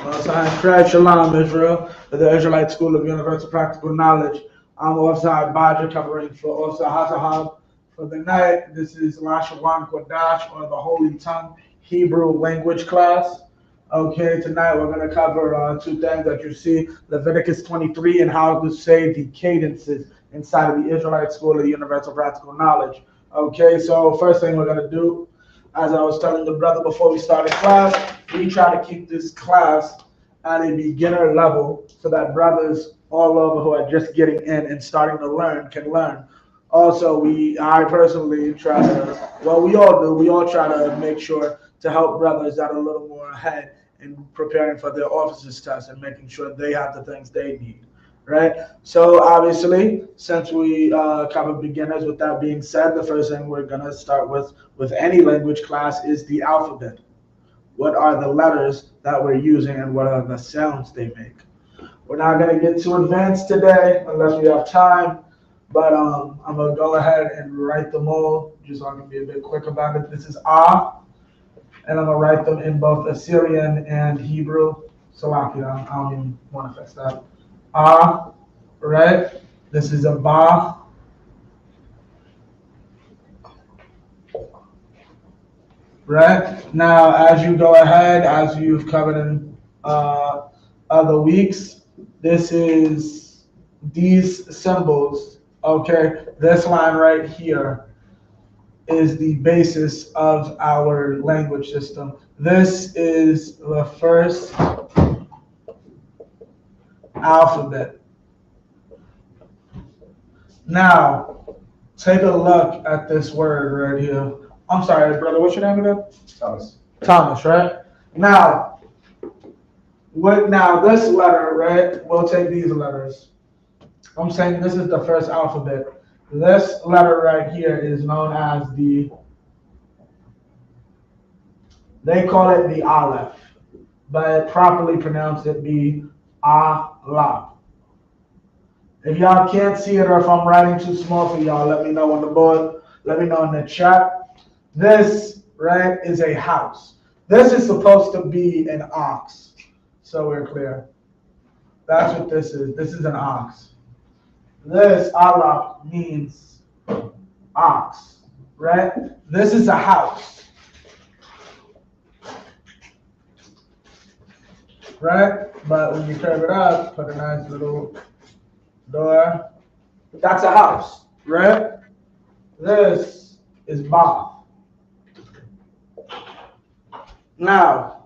Craig Shalom, Israel, of the Israelite School of Universal Practical Knowledge. I'm Officer Badger covering for Officer Hazahab. For the night, this is Lashawan Qadash, or the Holy Tongue Hebrew language class. Okay, tonight we're going to cover two things that you see, Leviticus 23 and how to say the cadences inside of the Israelite School of Universal Practical Knowledge. Okay, so first thing we're going to do, as I was telling the brother before we started class, we try to keep this class at a beginner level so that brothers all over who are just getting in and starting to learn can learn. Also, I personally try to, well, we all do, we all try to make sure to help brothers that are a little more ahead in preparing for their officers test and making sure they have the things they need. Right? So obviously, since we cover beginners, with that being said, the first thing we're going to start with any language class is the alphabet. What are the letters that we're using and what are the sounds they make? We're not going to get too advanced today unless we have time, but I'm going to go ahead and write them all just so I can be a bit quick about it. This is Ah, and I'm going to write them in both Assyrian and Hebrew. Salakia, I don't even want to fix that. Ah, right? This is a Ba. Right? Now, as you go ahead, as you've covered in other weeks, this is these symbols, okay? This line right here is the basis of our language system. This is the first alphabet. Now, take a look at this word right here. I'm sorry, brother, what's your name again? Thomas. Thomas, right? Now, this letter, right? We'll take these letters. I'm saying this is the first alphabet. This letter right here is known as they call it the Aleph, but properly pronounced it be Aleph. If y'all can't see it or if I'm writing too small for y'all, let me know on the board. Let me know in the chat. This, right, is a house. This is supposed to be an ox. So we're clear. That's what this is. This is an ox. This, Aleph, means ox, right? This is a house. Right? But when you curve it up, put a nice little door. That's a house, right? This is Ba. Now,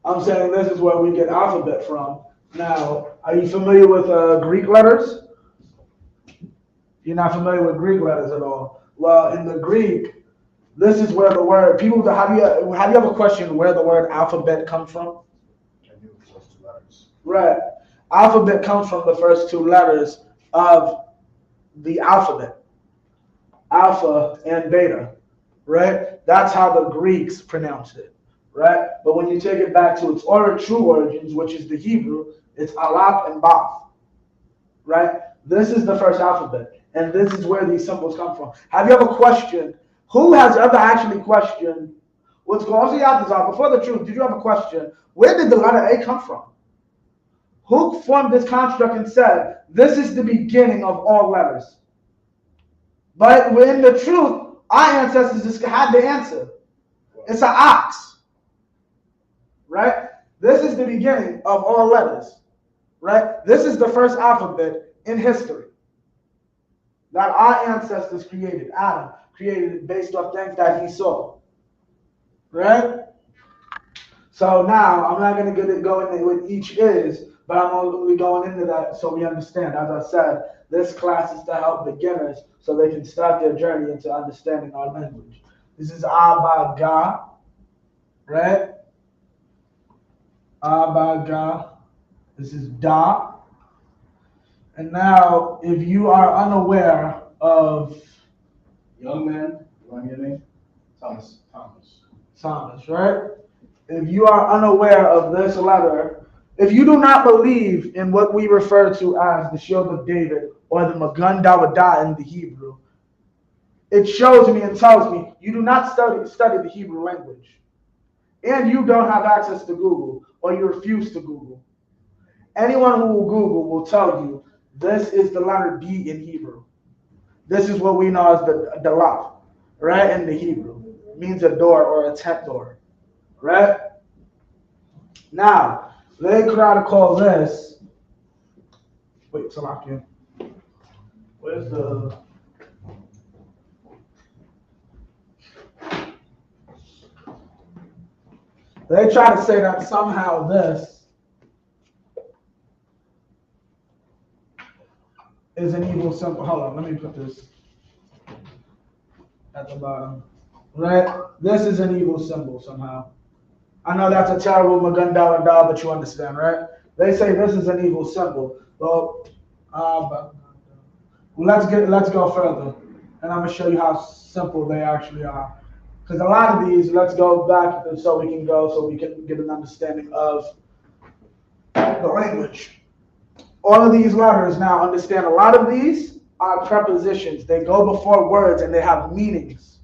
I'm saying this is where we get alphabet from. Now, are you familiar with Greek letters? You're not familiar with Greek letters at all. Well, in the Greek, this is where the word, people, have you ever questioned where the word alphabet comes from? I knew the first two letters. Right. Alphabet comes from the first two letters of the alphabet, alpha and beta, right? That's how the Greeks pronounced it, right? But when you take it back to its true origins, which is the Hebrew, it's Aleph and Ba, right? This is the first alphabet, and this is where these symbols come from. Have you ever questioned, who has ever actually questioned what's going on? Before the truth, did you ever question, where did the letter A come from? Who formed this construct and said, this is the beginning of all letters? But in the truth, our ancestors just had the answer. It's an ox, right? This is the beginning of all letters, right? This is the first alphabet in history that our ancestors created. Adam created it based off things that he saw, right? So now, I'm not going to go into what each is, but I'm only going into that so we understand. As I said, this class is to help beginners so they can start their journey into understanding our language. This is Abaga, right? Abaga. This is Da. And now, if you are unaware of... Young man, you want your name? Thomas. Thomas, right? If you are unaware of this letter, if you do not believe in what we refer to as the Shield of David or the Magun Dawadah in the Hebrew, it shows me and tells me you do not study the Hebrew language. and you don't have access to Google, or you refuse to Google, anyone who will Google will tell you this is the letter D in Hebrew. This is what we know as the dalaf, right? In the Hebrew, it means a door or a tent door, right? Now, they try to call this. Wait, Salakia. Where's the? They try to say that somehow this is an evil symbol. Hold on, let me put this at the bottom. Right? This is an evil symbol somehow. I know that's a terrible Magandala dal, but you understand, right? They say this is an evil symbol. Well, let's go further, and I'm gonna show you how simple they actually are. Because a lot of these, let's go back so we can get an understanding of the language. All of these letters now, understand, a lot of these are prepositions. They go before words and they have meanings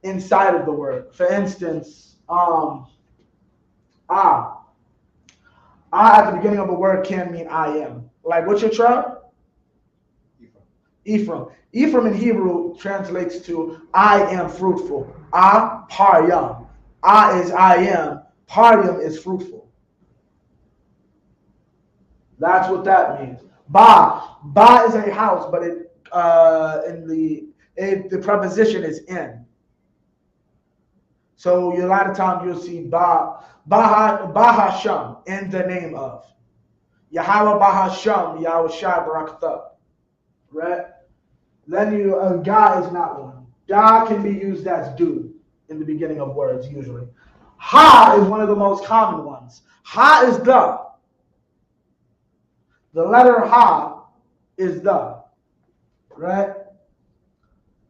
inside of the word. For instance, at the beginning of a word can mean I am. Like, what's your tribe? Ephraim. Ephraim in Hebrew translates to I am fruitful. Paryam. Is I am. Paryam is fruitful. That's what that means. Ba is a house, but the preposition is in. So a lot of times you'll see Bahasham, in the name of. Yahweh Bahasham, Yahweh Shai Barakatah. Right? Then Ga is not one. Ga can be used as do in the beginning of words usually. Ha is one of the most common ones. Ha is the. The letter Ha is the. Right?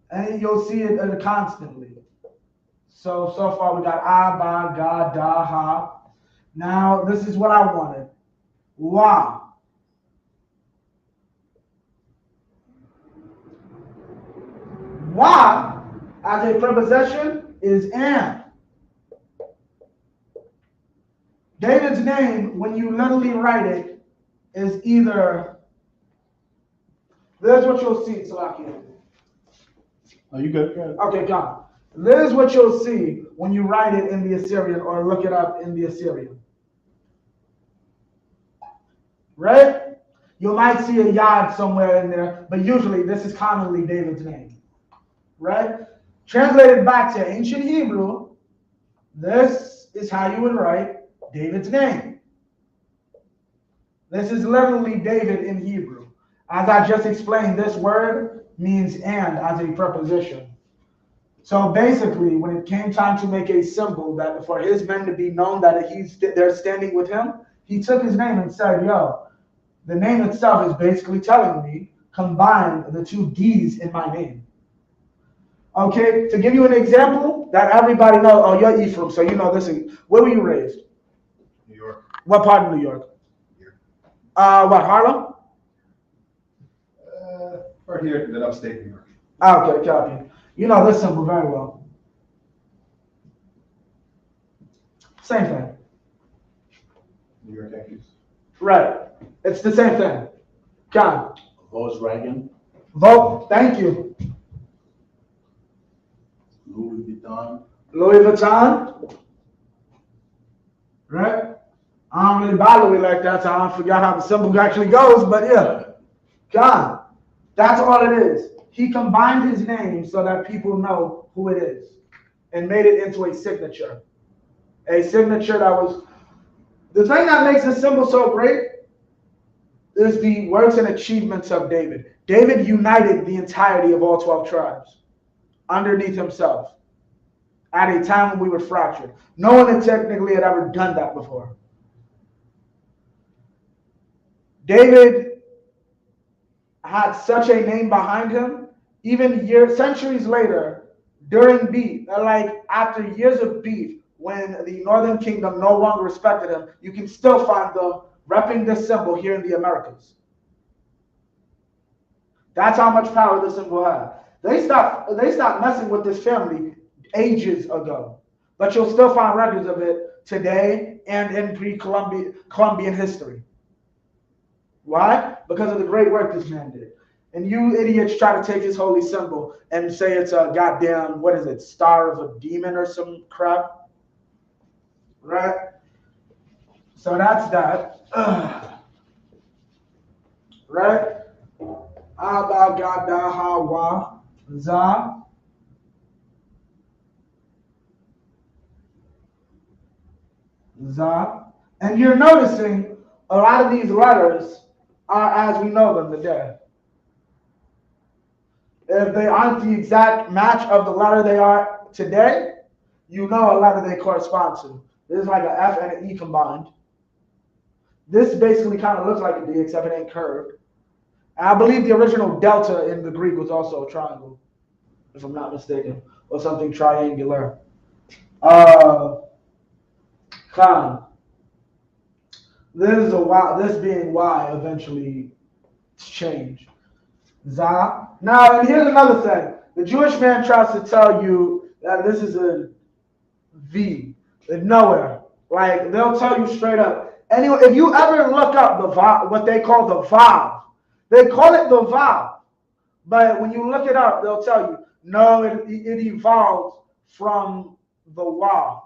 And you'll see it constantly. So far we got ba, ga, da, ha. Now this is what I wanted. Wa. Wa, as a preposition, is and. David's name, when you literally write it, is either. There's what you'll see, Salakia. Are you good? Good. Okay, come. This is what you'll see when you write it in the Assyrian or look it up in the Assyrian. Right? You might see a yad somewhere in there, but usually this is commonly David's name. Right? Translated back to ancient Hebrew, this is how you would write David's name. This is literally David in Hebrew. As I just explained, this word means and as a preposition. So basically, when it came time to make a symbol that for his men to be known that they're standing with him, he took his name and said, yo, the name itself is basically telling me, combine the two D's in my name. Okay, to give you an example that everybody knows, oh, you're Ephraim, so you know this. Where were you raised? New York. What part of New York? Here. What, Harlem? Right here, then upstate New York. Okay, copy. You know this symbol very well. Same thing. New York Yankees. Right. It's the same thing. Copy. Volkswagen. Vote. Thank you. Louis Vuitton. Louis Vuitton. Right? I don't really buy Louis like that, so I forgot how the symbol actually goes, but yeah. God. That's all it is. He combined his name so that people know who it is and made it into a signature. A signature that was... The thing that makes this symbol so great is the works and achievements of David. David united the entirety of all 12 tribes underneath himself at a time when we were fractured. No one had technically ever done that before. David had such a name behind him, even centuries later, during beef, like after years of beef, when the Northern Kingdom no longer respected him, you can still find them repping this symbol here in the Americas. That's how much power this symbol had. They stopped messing with this family ages ago. but you'll still find records of it today and in pre-Columbian history. Why? Because of the great work this man did. And you idiots try to take his holy symbol and say it's a goddamn, what is it, star of a demon or some crap. Right? So that's that. Right? Abba Gada Hawa Za. Za. And you're noticing a lot of these letters are as we know them today. If they aren't the exact match of the letter they are today, you know a letter they correspond to. This is like an F and an E combined. This basically kind of looks like a D, except it ain't curved. And I believe the original delta in the Greek was also a triangle, if I'm not mistaken, or something triangular. Khan. This is a Y. This being Y eventually changed. Za. Now, and here's another thing. The Jewish man tries to tell you that this is a V. Nowhere. Like, they'll tell you straight up. Anyway, if you ever look up the Vav, what they call the Vav, they call it the Vav. But when you look it up, they'll tell you, no, it evolved from the Wa,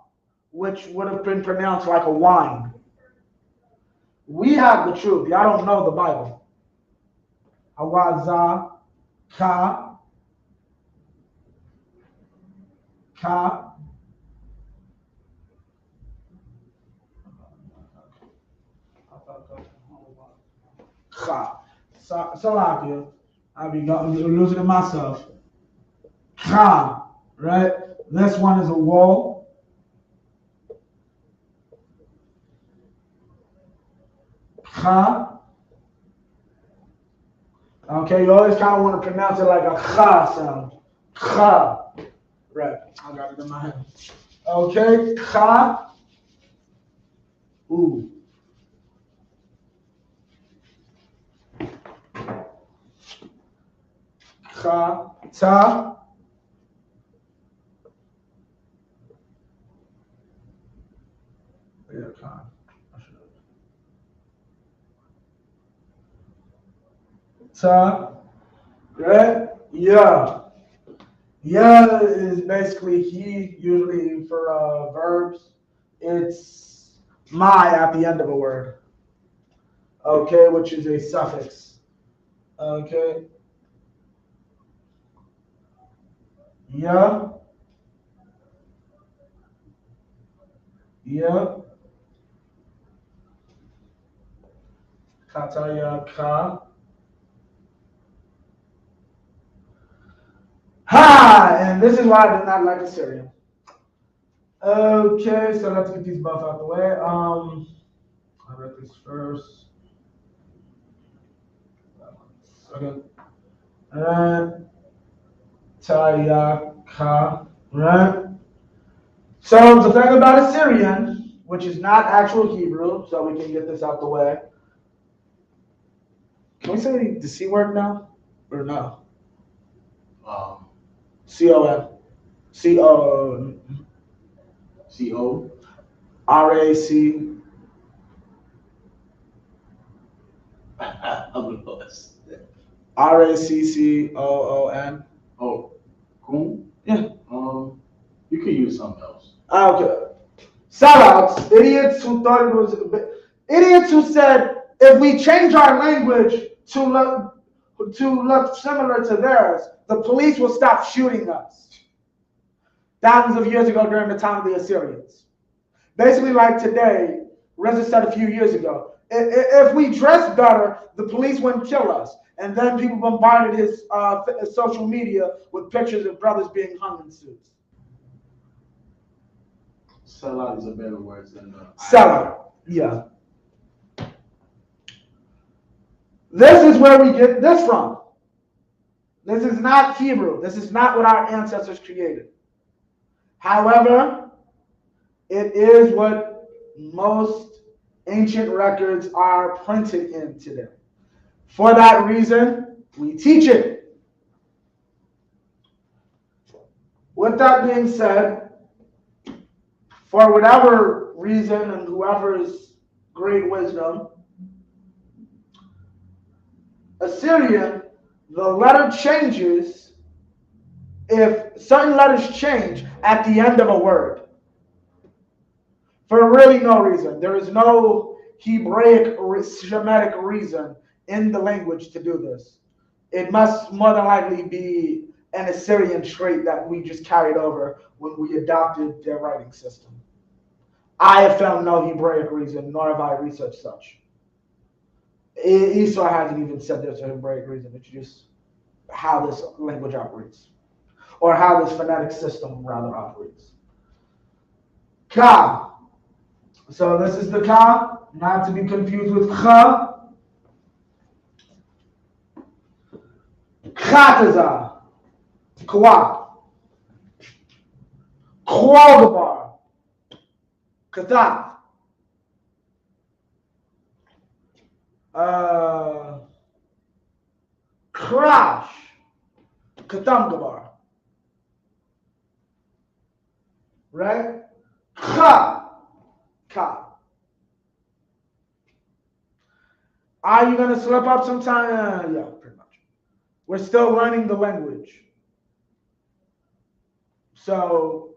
which would have been pronounced like a wine. We have the truth. Y'all don't know the Bible. Awaza, Ka, Ka. Ka. Salakia. I'll be losing it myself. Ka, right? This one is a wall. Ka. Okay, you always kind of want to pronounce it like a cha sound. Cha. Right. I got it in my head. Okay, cha. Ooh. Cha. Ta. Yeah, cha. Ta. Right? Yeah. Yeah is basically he, usually for verbs. It's my at the end of a word. Okay, which is a suffix. Okay. Yeah. Yeah. Kataya ka. Ha! And this is why I do not like Assyrian. Okay, so let's get these both out the way. I read this first. Okay. And Tayaka, right? So the thing about Assyrian, which is not actual Hebrew, so we can get this out the way. Can we say the C word now? Or no? C-O-N. C-O. C-O. R-A-C. R-A-C-C-O-O-N. Oh, cool. Yeah. You could use something else. Okay. Sellouts, idiots who thought it was, idiots who said if we change our language to look similar to theirs, the police will stop shooting us. Thousands of years ago during the time of the Assyrians. Basically like today, Reza said a few years ago, if we dress better, the police wouldn't kill us. And then people bombarded his social media with pictures of brothers being hung in suits. Sellout is a better word than Sellout, yeah. This is where we get this from. This is not Hebrew. This is not what our ancestors created. However, it is what most ancient records are printed in today. For that reason, we teach it. With that being said, for whatever reason and whoever's great wisdom, Assyrian, the letter changes if certain letters change at the end of a word. For really no reason. There is no Hebraic Shemitic reason in the language to do this. It must more than likely be an Assyrian trait that we just carried over when we adopted their writing system. I have found no Hebraic reason, nor have I researched such. Esau hasn't even said there's a Hebraic reason. It's just how this language operates, or how this phonetic system rather operates. Ka. So this is the ka, not to be confused with kha. Khataza. Kwa. Krogabar. Katat. Crash. Katamgabar. Right? Ka. Ka. Are you going to slip up sometime? Yeah, pretty much. We're still learning the language. So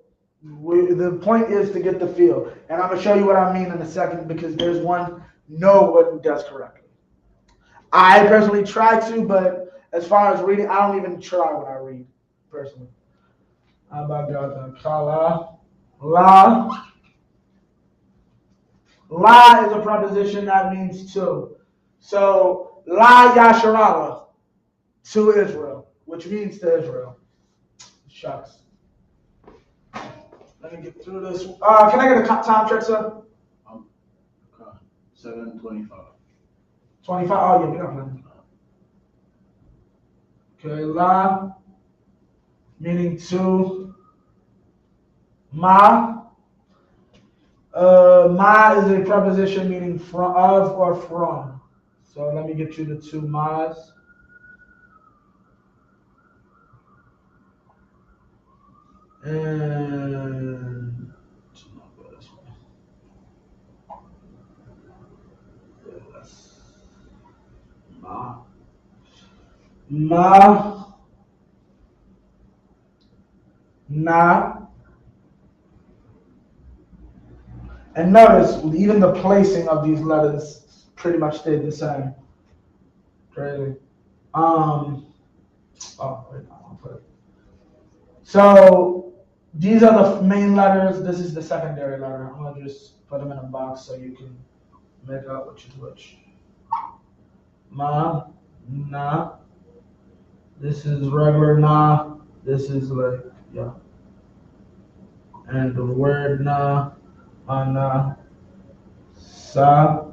the point is to get the feel. And I'm going to show you what I mean in a second, because there's one no one does correctly. I personally try to, but as far as reading, I don't even try when I read, personally. How about God? Kala. La. La is a preposition that means to. So, La Yasharala, to Israel, which means to Israel. Shucks. Let me get through this. Can I get a time check, sir? 7:25. 25? Oh, yeah, we got plenty. Okay, La, meaning to. Ma. Ma is a preposition meaning from, of, or from. So let me get you the two ma's. And ma. Ma. Na. And notice, even the placing of these letters pretty much stayed the same. Crazy. Oh, wait, I'll put it. So these are the main letters. This is the secondary letter. I'm gonna just put them in a box so you can make out which is which. Ma, na. This is regular na. This is like, yeah. And the word na, ana, sa,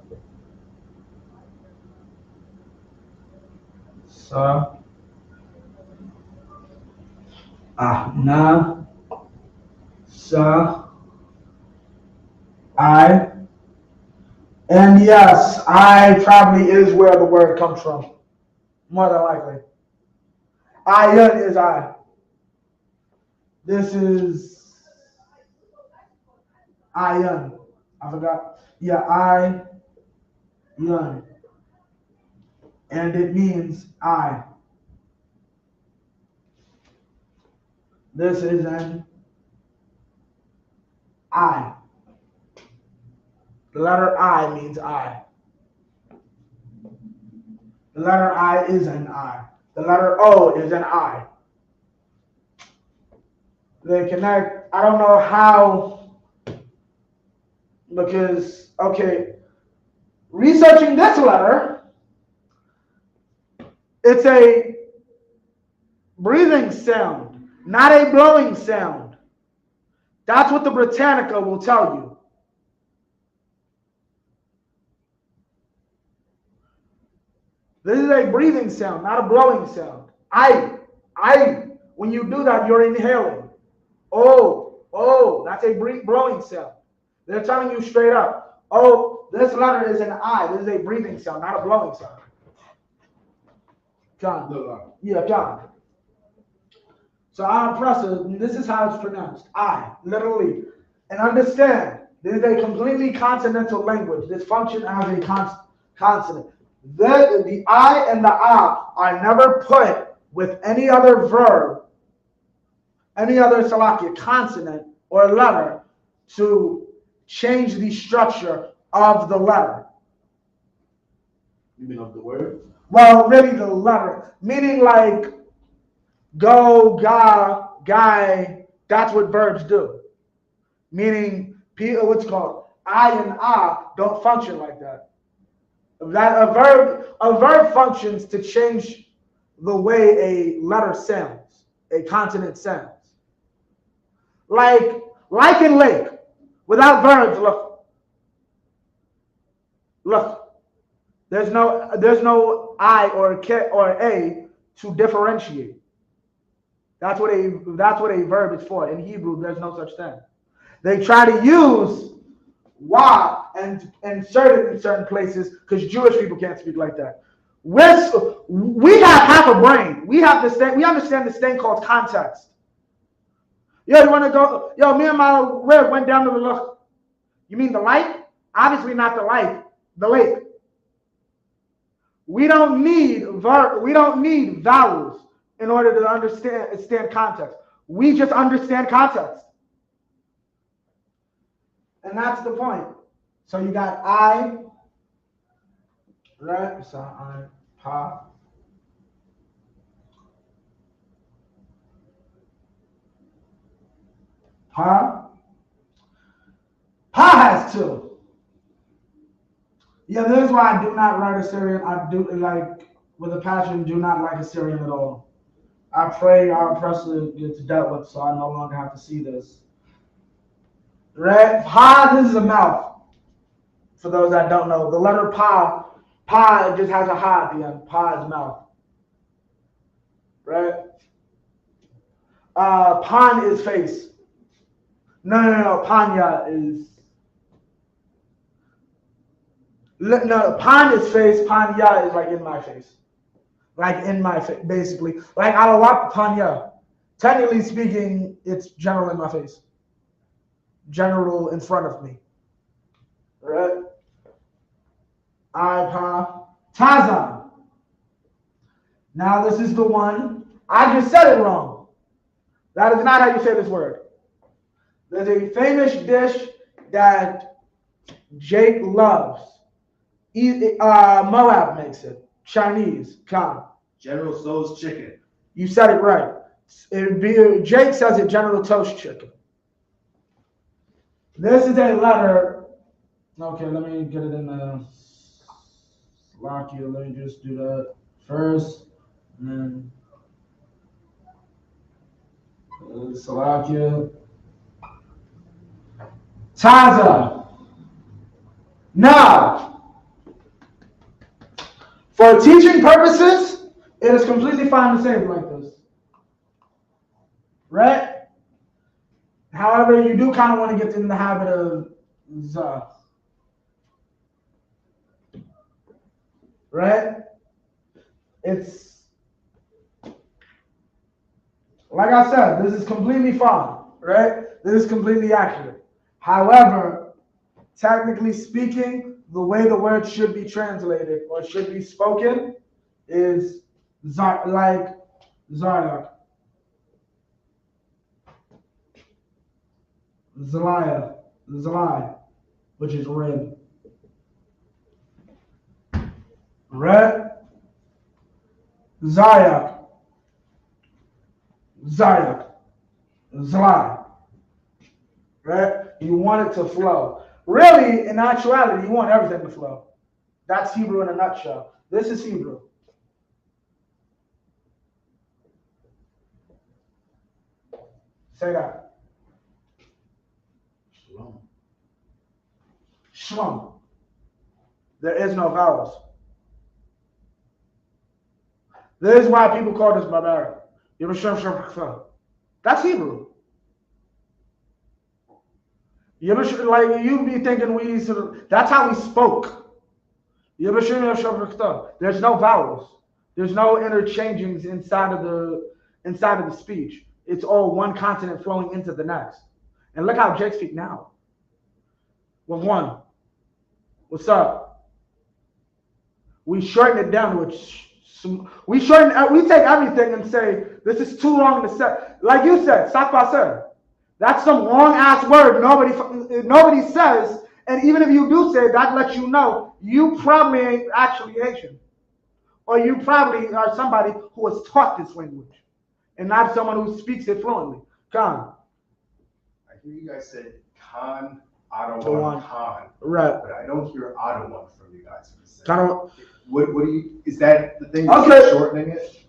sa, na, sa, I. And yes, I probably is where the word comes from. More than likely. Ayun is I. This is Ayun. I forgot. Yeah, Ayun. And it means I. This is an I. The letter I means I. The letter I is an I. The letter O is an I. They connect. I don't know how, because, okay, researching this letter, it's a breathing sound, not a blowing sound. That's what the Britannica will tell you. This is a breathing sound, not a blowing sound. When you do that, you're inhaling. Oh, that's a blowing sound. They're telling you straight up, oh, this letter is an I. This is a breathing sound, not a blowing sound. John. Yeah, John. So I'm impressive. This is how it's pronounced. I, literally. And understand, this is a completely consonantal language. This functions as a consonant. The I and the ah are never put with any other verb, any other salakia consonant or letter to change the structure of the letter. You mean of the word? Well, really the letter, meaning like go, ga, guy, that's what verbs do. Meaning, what's called I and ah don't function like that. That a verb functions to change the way a letter sounds, a consonant sounds. Like in lake, without verbs, look. There's no I or a to differentiate. That's what a verb is for. In Hebrew, there's no such thing. They try to use wa and insert it in certain places because Jewish people can't speak like that. We have half a brain. We understand this thing called context. Yo, you want to go? Yo, me and my rib went down to the look. You mean the light? Obviously not the light. The lake. We don't need vowels in order to understand context. We just understand context. And that's the point. So you got I, right? So I, pa. Pa. Pa has two. Yeah, this is why I do not write Assyrian. I do with a passion, do not like Assyrian at all. I pray our oppressor gets dealt with so I no longer have to see this. Right? Pa, this is a mouth. For those that don't know, the letter pa it just has a ha at the end. Pa is mouth. Right? Pan is face. No. Panya is. No, pan is face. Panya is like in my face. Like in my face, basically. Like alawat panya. Technically speaking, it's general in my face. General in front of me. Right? Pa. Tazan. Now this is the one. I just said it wrong. That is not how you say this word. There's a famous dish that Jake loves. Moab makes it. Chinese. Khan. General Tso's chicken. You said it right. Jake says it General Toast chicken. This is a letter. Okay, let me get it in the lock you. Let me just do that first. And then Salakia. Taza. Now, for teaching purposes, it is completely fine to say it like this. Right? However, you do kind of want to get in the habit of za. Right? It's, like I said, this is completely fine. Right? This is completely accurate. However, technically speaking, the way the word should be translated or should be spoken is like Zaryak. Zalai, which is rib. Red, Zaryak, Zalai. Right? You want it to flow. Really, in actuality, you want everything to flow. That's Hebrew in a nutshell. This is Hebrew. Say that. Shlom. There is no vowels. This is why people call this barbaric. That's Hebrew. Like you be thinking that's how we spoke. There's no vowels. There's no interchangings inside of the speech. It's all one consonant flowing into the next. And look how Jake speak now. With one. What's up? We shorten it down to we take everything and say, this is too long to say. Like you said, sakwa. That's some long ass word nobody says. And even if you do say it, that lets you know you probably ain't actually Haitian. Or you probably are somebody who was taught this language and not someone who speaks it fluently. Khan. I hear you guys say Khan, Ottawa, Khan. Right. But I don't hear Ottawa from you guys. What do you, is that the thing? Okay. Shortening it?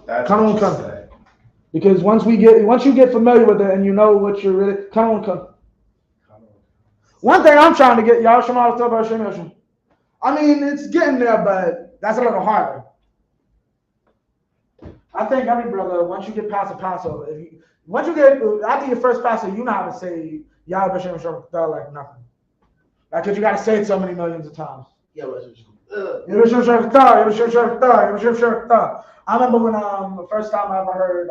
That's because once you get familiar with it and you know what you're really one thing I'm trying to get y'all I mean it's getting there, but that's a little harder. I think every brother, once you get past the paso, after your first paso, you know how to say Yah B'Shem Shabbat like nothing. Like, cause you gotta say it so many millions of times. I remember when the first time I ever heard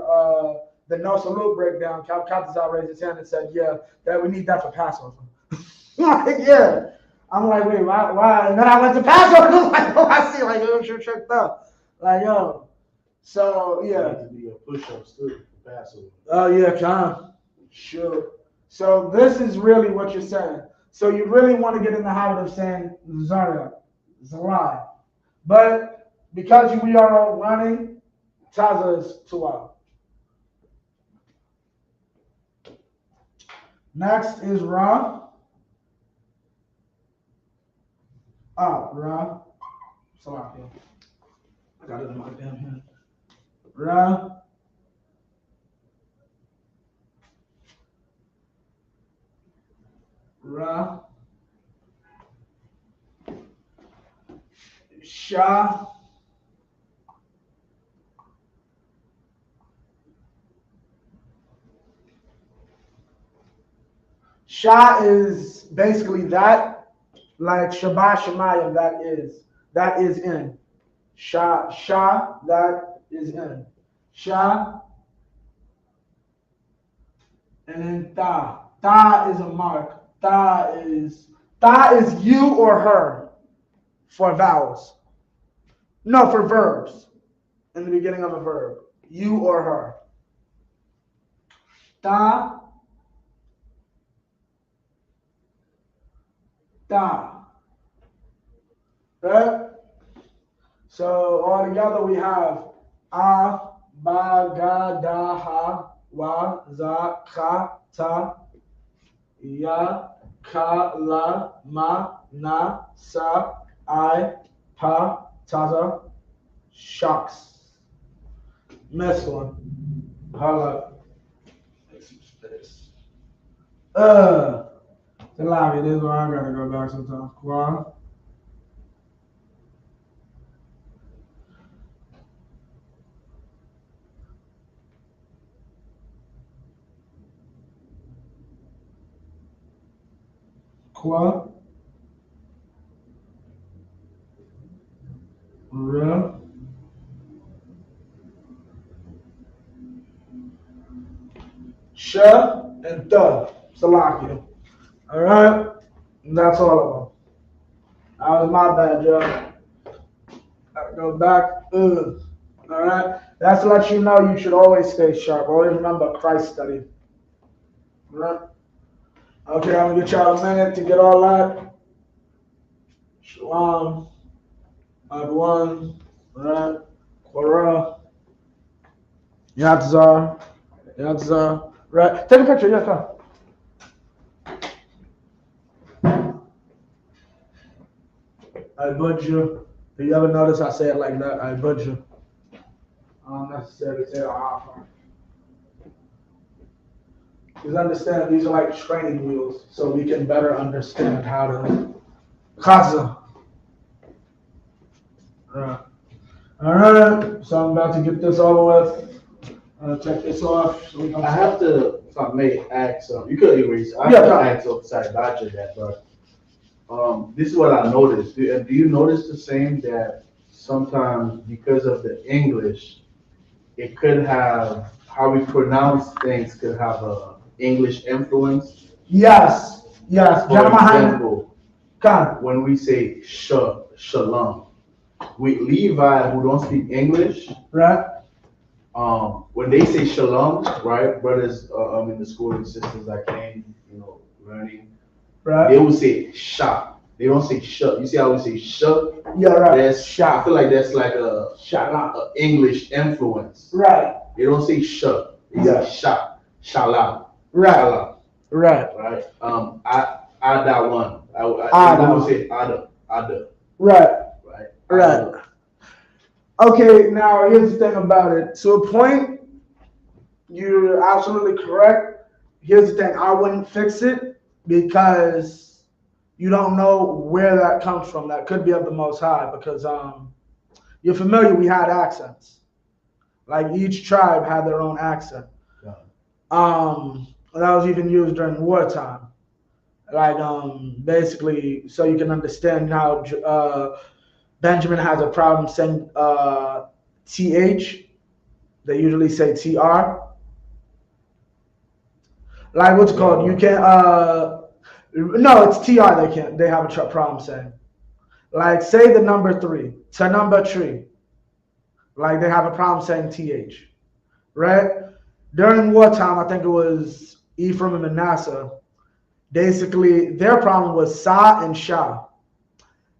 the no salute breakdown, Qadash raised his hand and said, yeah, that we need that for Passover. Like, yeah. I'm like, wait, why? And then I went to Passover, and I'm like, oh, I see, like, like, yo. So, yeah. To be a push-ups too for Passover. Oh, yeah, John. Sure. So this is really what you're saying. So you really want to get in the habit of saying Zara. It's a lie. But because we are all learning, Taza is 2 out. Next is Ra. Ra. Salakia. I got it in my damn hand. Ra. Ra. Sha. Sha is basically that, like Shabbat Shemayim, that is in. Sha, that is in. Sha, and then ta. Ta is a mark. Ta is you or her for vowels. No, for verbs. In the beginning of a verb. You or her. Ta. Ta. Right? So all together we have a, ba, ga, da, ha, wa, za, ka, ta, ya, ka, la, ma, na, sa, I, pa, taza, shocks. Next one. Hala. The lobby, this is where I gotta go back sometimes. Qua. Qua. Ra. Sha and da. Salakia. Alright? That's all of them. That was my bad, Joe. Gotta go back. Alright? That's to let you know you should always stay sharp. Always remember Christ studied. Alright? Okay, I'm gonna get y'all a minute to get all that. Shalom. Adwan. Alright? Quora. Yatzar. Right? Take a picture, yeah, come. I bud you. If you ever notice I say it like that, I bud you. I don't necessarily say it often. Because understand, these are like training wheels, so we can better understand how to chaza. Alright, so I'm about to get this over with. Check this off. So we I have to, if I may, ask, you could erase, I have to ask Officer Badger that, but this is what I noticed. Do you notice the same that sometimes because of the English, it could have, how we pronounce things could have a English influence. Yes, yes. For example, when we say shalom, with Levi who don't speak English, right? When they say shalom, right, brothers, in the school and sisters that came, learning, right? They will say sha. They don't say shut. You see how we say shut? Yeah, right. That's sha. I feel like that's like a English influence. Right. They don't say shut. They say sha. Shala. Right. Shala. Right. Right. Ada one. I would say ada. Right. Right. Right. Okay, now here's the thing about it. To a point, you're absolutely correct. Here's the thing, I wouldn't fix it because you don't know where that comes from. That could be of the Most High because you're familiar, we had accents. Like each tribe had their own accent. Yeah. That was even used during wartime. Like basically, so you can understand how Benjamin has a problem saying TH. They usually say TR. Like what's it called? You can't. No, it's TR. They can't. They have a problem saying. Like say the number 3 to number 3. Like they have a problem saying TH, right? During wartime, I think it was Ephraim and Manasseh. Basically, their problem was Sa and Shah.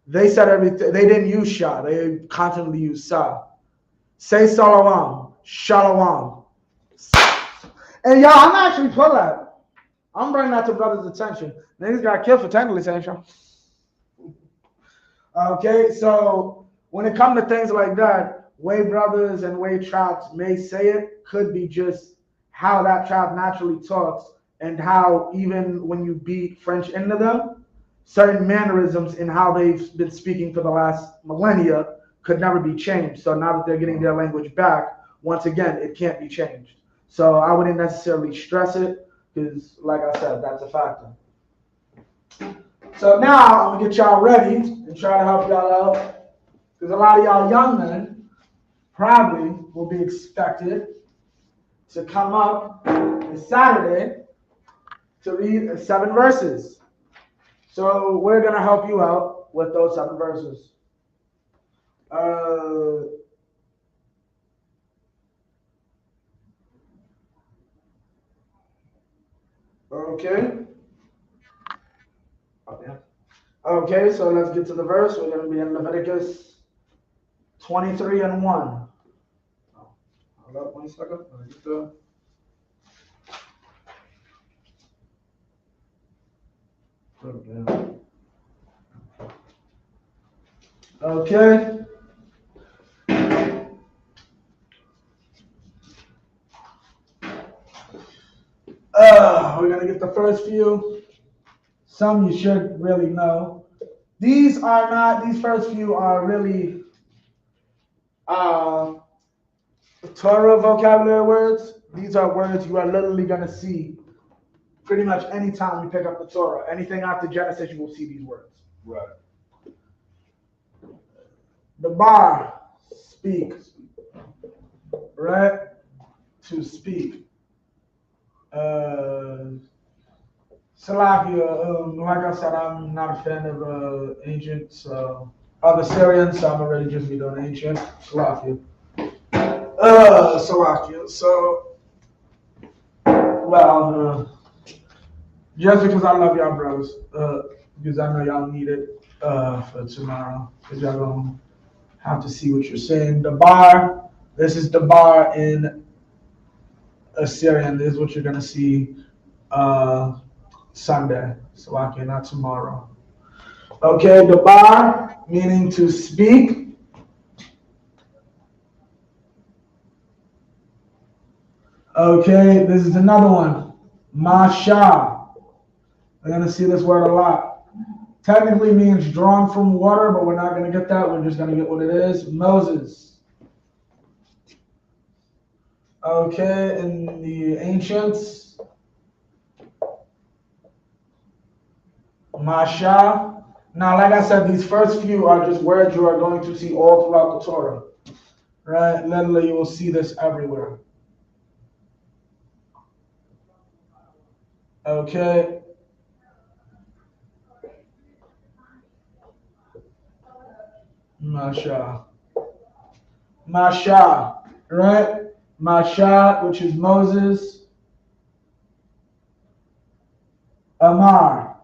They said everything. They didn't use Shah. They constantly used Sa. Say Salawam, Shalawam. And y'all, I'm actually pull that. I'm bringing that to brothers' attention. Niggas got killed for technically saying Shah. Okay, so when it comes to things like that, way brothers and way tribes may say it, could be just how that tribe naturally talks and how even when you beat French into them, certain mannerisms in how they've been speaking for the last millennia could never be changed. So now that they're getting their language back, once again, it can't be changed. So I wouldn't necessarily stress it because, like I said, that's a factor. So now I'm gonna get y'all ready and try to help y'all out because a lot of y'all young men probably will be expected to come up this Saturday to read 7 verses. So we're gonna help you out with those 7 verses. Okay. Okay, so let's get to the verse. We're going to be in Leviticus 23 and 1. Hold up 1 second. Let me get the... Okay. We're going to get the first few. Some you should really know. These first few are really Torah vocabulary words. These are words you are literally going to see pretty much any time you pick up the Torah. Anything after Genesis, you will see these words. Right. The bar, speak. Right? To speak. Salakia, like I said, I'm not a fan of ancient, other Syrians, so I'm already just be doing ancient. Salakia. Salakia. So, well, just because I love y'all brothers, because I know y'all need it for tomorrow, because y'all gonna have to see what you're saying. The bar, this is the bar in Assyrian. This is what you're gonna see Sunday, Salakia, not tomorrow. Okay, the bar, meaning to speak. Okay, this is another one. Masha. We're going to see this word a lot. Technically means drawn from water, but we're not going to get that. We're just going to get what it is. Moses. Okay, in the ancients. Masha. Now, like I said, these first few are just words you are going to see all throughout the Torah. right? Literally, you will see this everywhere. Okay. Masha. Masha, right? Masha, which is Moses. Amar,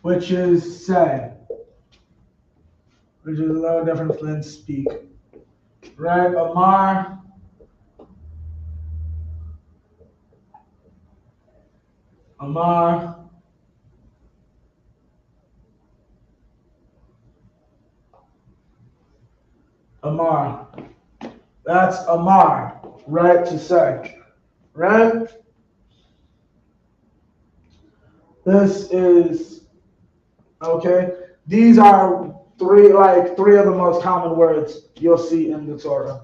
which is say, which is a little different than speak. Right? Amar. Amar. Amar. That's Amar, right? To say. Right? This is okay. These are three of the most common words you'll see in the Torah.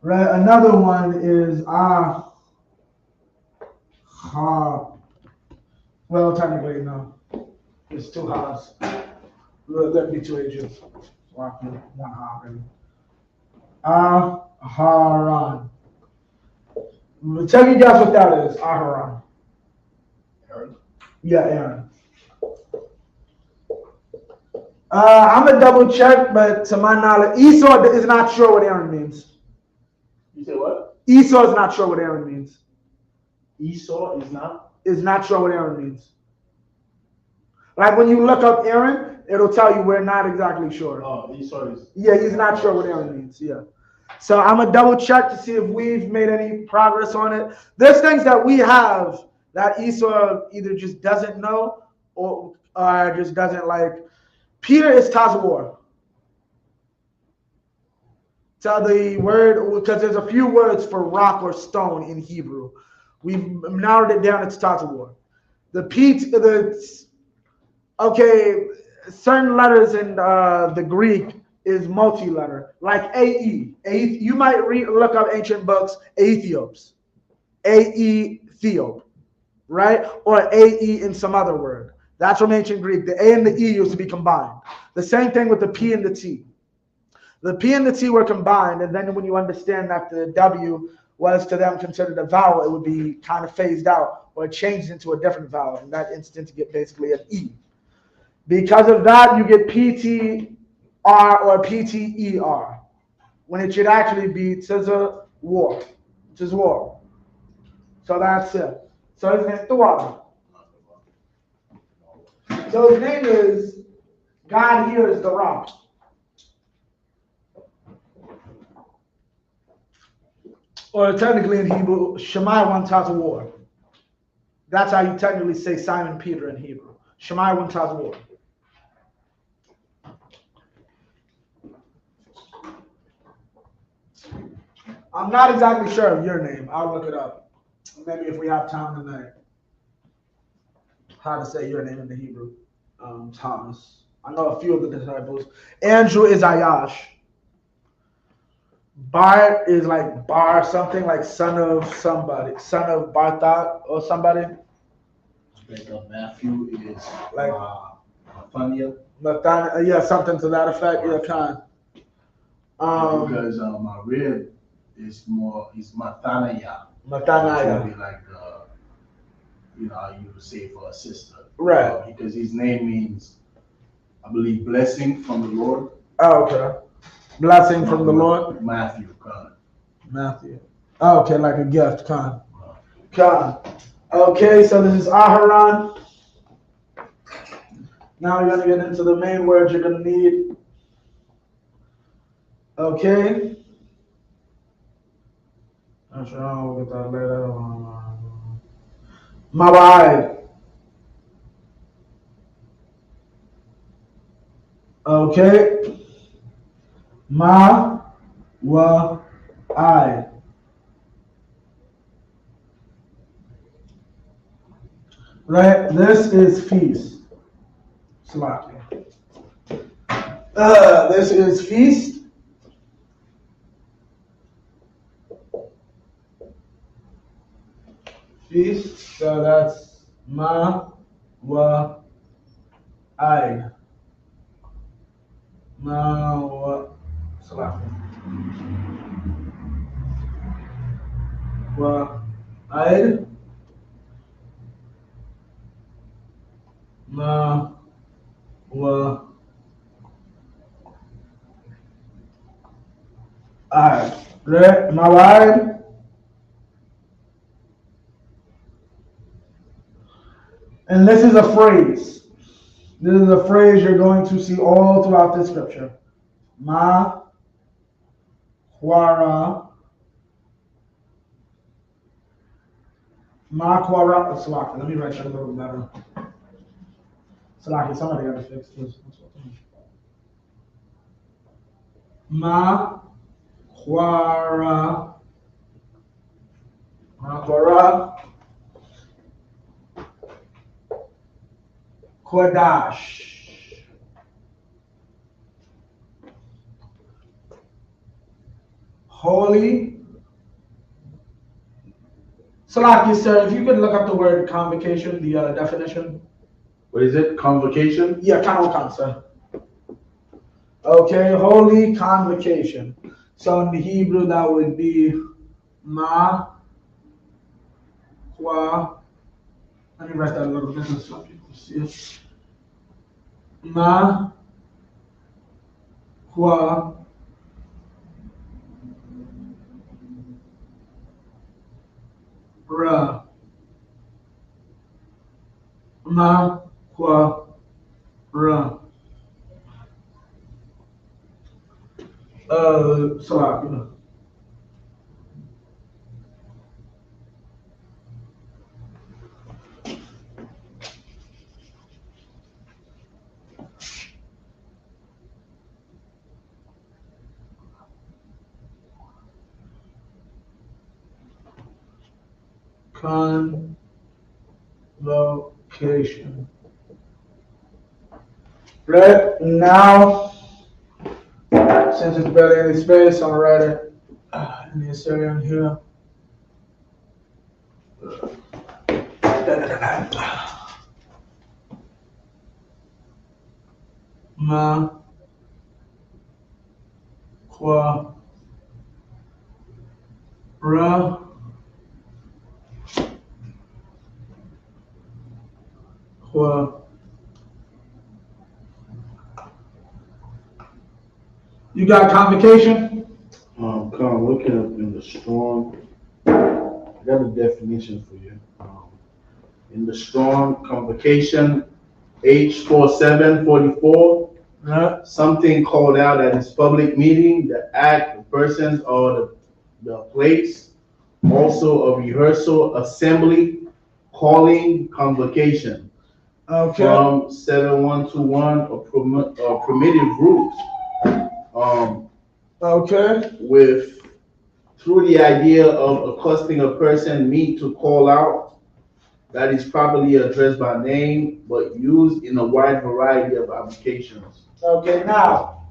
Right? Another one is ah ha. Well, technically no. It's two ha's. There'd be two H's. One ha. Aharon. Tell you guys what that is. Aharon. Aaron? Yeah, Aaron. I'm gonna double check, but to my knowledge, Esau is not sure what Aaron means. You say what? Esau is not sure what Aaron means. Esau is not? Is not sure what Aaron means. Like when you look up Aaron, it'll tell you we're not exactly sure. Oh, Esau is. Yeah, he's not sure what Aaron means. Yeah. So I'm gonna double check to see if we've made any progress on it. There's things that we have that Esau either just doesn't know or just doesn't like. Peter is Tazawar. So the word, because there's a few words for rock or stone in Hebrew. We've narrowed it down, it's Tazawar. Certain letters in the Greek is multi-letter, like AE. You might look up ancient books, Aethiopes. Aethiop, right? Or AE in some other word. That's from ancient Greek. The A and the E used to be combined. The same thing with the P and the T. The P and the T were combined, and then when you understand that the W was to them considered a vowel, it would be kind of phased out or changed into a different vowel. In that instance, you get basically an E. Because of that, you get PTR or PTER, when it should actually be Tizawar. Tizawar. So that's it. So his name is Tuwara. So his name is, God here is the rock. Or technically in Hebrew, Shemai one Tazawar. That's how you technically say Simon Peter in Hebrew. Shemai one Tazawar. I'm not exactly sure of your name. I'll look it up. Maybe if we have time tonight. How to say your name in the Hebrew. Thomas. I know a few of the disciples. Andrew is Ayash. Bar is like Bar something, like son of somebody. Son of Bartha or somebody. Like Matthew is like Nathaniel. Yeah, something to that effect. Yeah, kind. Because my rib is Mathaniah. Mathaniah. Be like how you would say for a sister. Right. Because his name means, I believe, blessing from the Lord. Oh, okay. Blessing from the Lord. Matthew, God. Matthew. Oh, okay, like a gift, Khan. Khan. Okay, so this is Aharon. Now you're gonna get into the main words you're gonna need. Okay. I'm sure I'll get that later. Mawai. Okay. Ma wa I. Right? This is feast. Slaki. This is feast. Feast. So that's ma wa I. Salakia. Wa'id. Alright. Mawa'id. And this is a phrase. This is a phrase you're going to see all throughout the scripture. Ma, quara, Salaki. Let me write that a little better. Salaki, somebody got to fix this. Ma, quara, Qadash. Holy. Salaki, sir, if you could look up the word convocation, the definition. What is it? Convocation? Yeah, convocation, sir. Okay, holy convocation. So in the Hebrew, that would be ma, qua. Let me write that a little bit so people see it. Ma, qua, ra. Ma, qua, ra. Salaki. Convocation. Right now, since it's barely any space, I'm gonna write it in the Assyrian here. Ma, qua, ra, qua. You got convocation? Come looking up in the Strong. I got a definition for you. In the Strong Convocation, H4744. Right. Something called out at its public meeting, the act, the persons, or the place. Also a rehearsal, assembly, calling, convocation. Okay. From 7121, or primitive roots. Okay. Through the idea of accosting a person, meet to call out, that is properly addressed by name, but used in a wide variety of applications. Okay, now,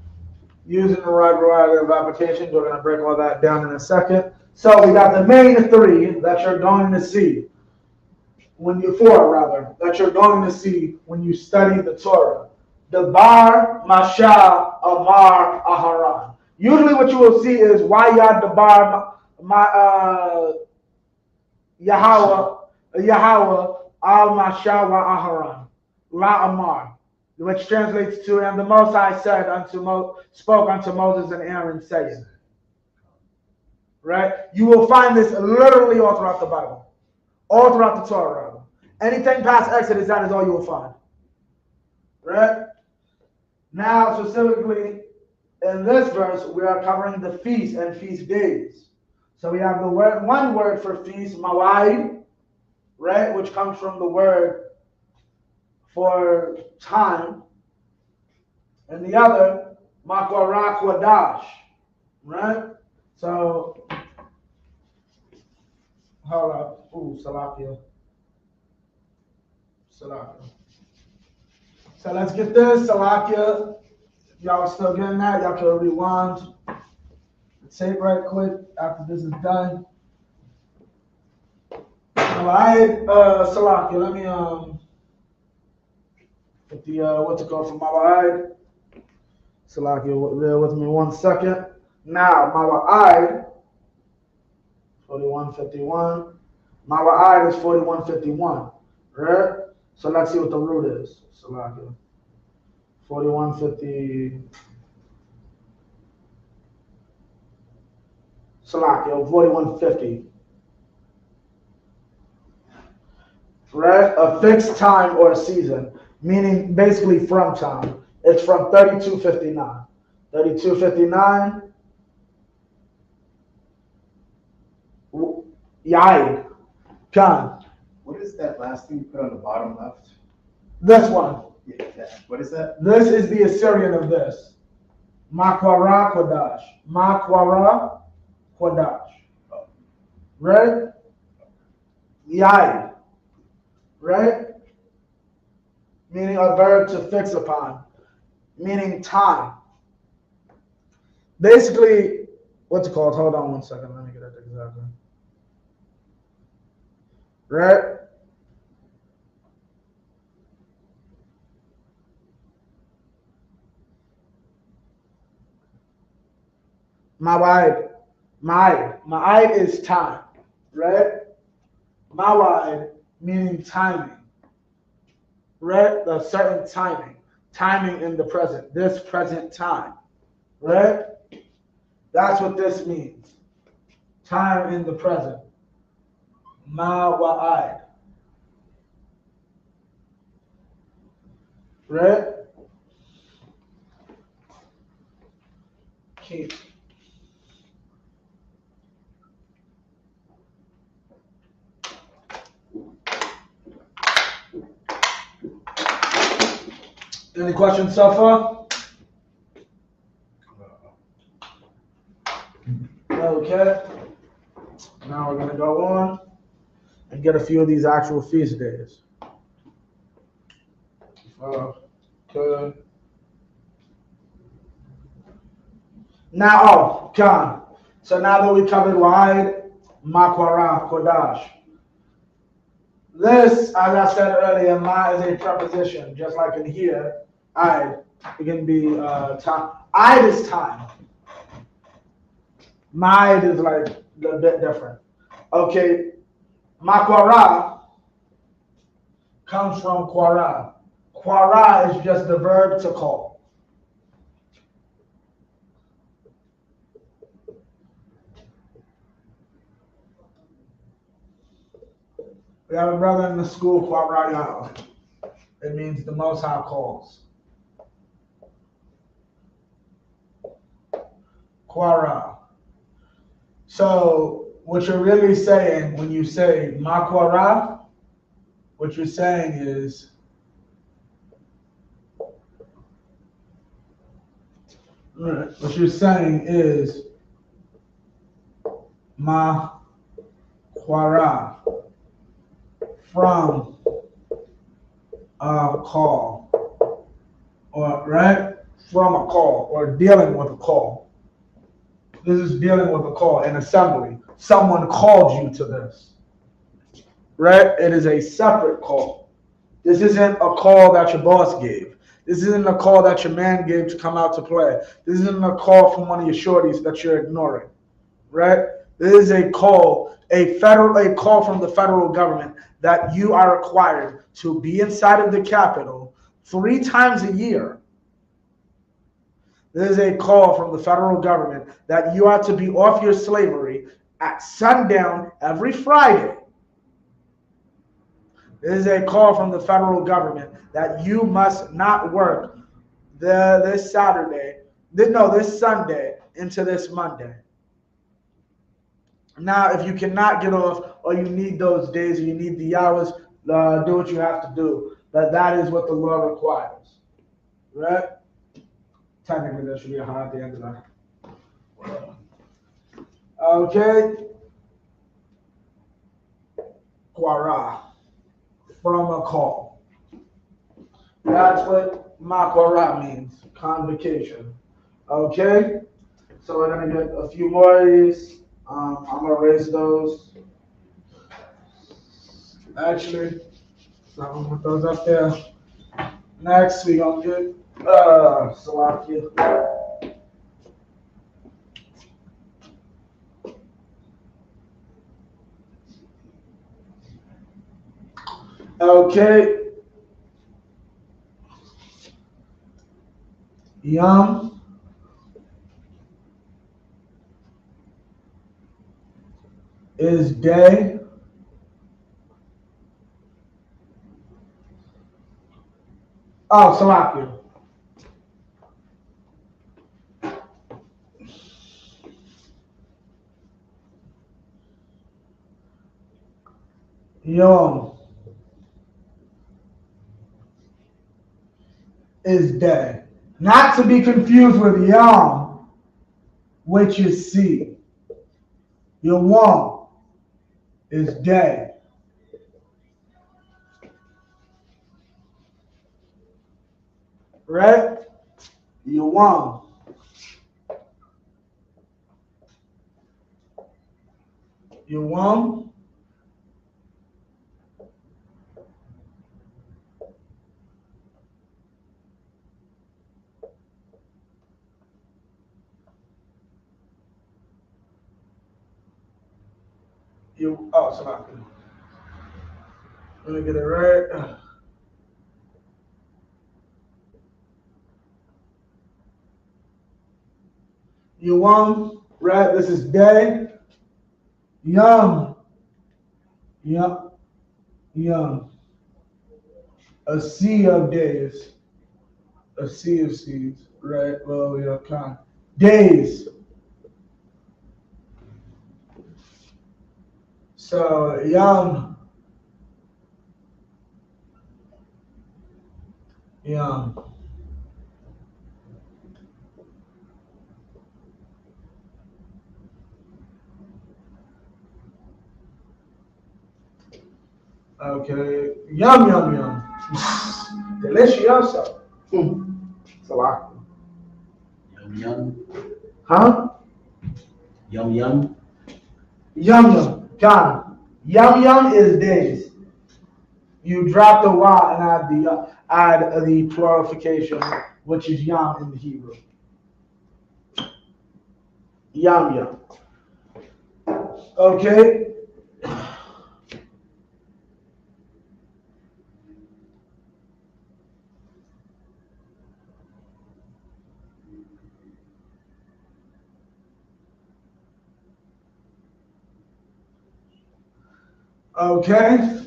using a wide variety of applications, we're going to break all that down in a second. So we got the main three that you're going to see that you're going to see when you study the Torah. Dabar, Mashal, Amar, Aharon. Usually what you will see is Wayad Dabar, Yahweh, Al Mashal, Aharon, La Amar, which translates to, and the Most High said spoke unto Moses and Aaron, saying. Right? You will find this literally all throughout the Bible. All throughout the Torah, rather. Anything past Exodus, that is all you will find. Right? Now, specifically, in this verse, we are covering the feast and feast days. So we have one word for feast, mawa'id, right? Which comes from the word for time. And the other, makwara Qadash, right? So, hold up. Ooh, Salakia. So let's get this, Salakia. Y'all are still getting that? Y'all can rewind the tape right quick after this is done. Alright, Salakia, let me put the what's it called for Mawa'id. Salaki, bear with me 1 second. Now, Mawa'id, 4151. Mawa'id is 4151, right? So let's see what the root is. Salaki, 4150. Salaki, 4150. Right? A fixed time or a season, meaning basically from time. It's from 3259. 3259. Yaid. Khan. What is that last thing you put on the bottom left? This one. Yeah, what is that? This is the Assyrian of this. Makwara Qadash. Makwara Qadash. Right? Yaid. Right? Meaning a verb to fix upon. Meaning time. Basically, what's it called? Hold on 1 second. Let me get it exactly. Right? Ma'id is time, right? Ma'id meaning timing, right? A certain timing in the present, this present time, right? That's what this means. Time in the present. Ma'id, right? Keep. Any questions so far? Okay. Now we're going to go on and get a few of these actual feast days. Okay. Now, Khan. So now that we covered wide, Makwara, Qadash. This, as I said earlier, ma is a preposition, just like in here, I'd. It can be time. I'd is time. Ma'id is like a bit different. Okay, Makwara comes from Quara. Quara is just the verb to call. We have a brother in the school, Quara. It means the Most High calls. Quara. So what you're really saying when you say Makwara, what you're saying is Makwara from a call, or right? From a call, or dealing with a call. This is dealing with a call, an assembly. Someone called you to this, right? It is a separate call. This isn't a call that your boss gave. This isn't a call that your man gave to come out to play. This isn't a call from one of your shorties that you're ignoring, right? This is a call, a call from the federal government that you are required to be inside of the Capitol 3 times a year. This is a call from the federal government that you are to be off your slavery at sundown every Friday. This is a call from the federal government that you must not work this Sunday into this Monday. Now, if you cannot get off, or you need those days, or you need the hours, do what you have to do. But that is what the law requires, right? Technically, there should be a high at the end of that. Okay. Quara. From a call. That's what Makwara means. Convocation. Okay. So we're going to get a few more of these. I'm going to erase those. Actually, so I'm going to put those up there. Next, we're going to get Slovakia. Okay. Yum is day. Oh, Slovakia. Yum is day. Not to be confused with yum, which is C. Yum is day. Right? Yum. Yum. Slovakia. Let me get it right. Yum, right? This is day. Yum. Yum. Yum. A sea of days. A sea of seas. Right? Well, yeah, kind. Days. So, yum. Yum. Okay. Yum, yum, yum. Delicioso. Slovakia. Yum yum. Huh? Yum yum. Yum, yum. John. Yum, yum is days. You drop the y and add the plurification, which is yam in the Hebrew. Yam yam. Okay. Okay.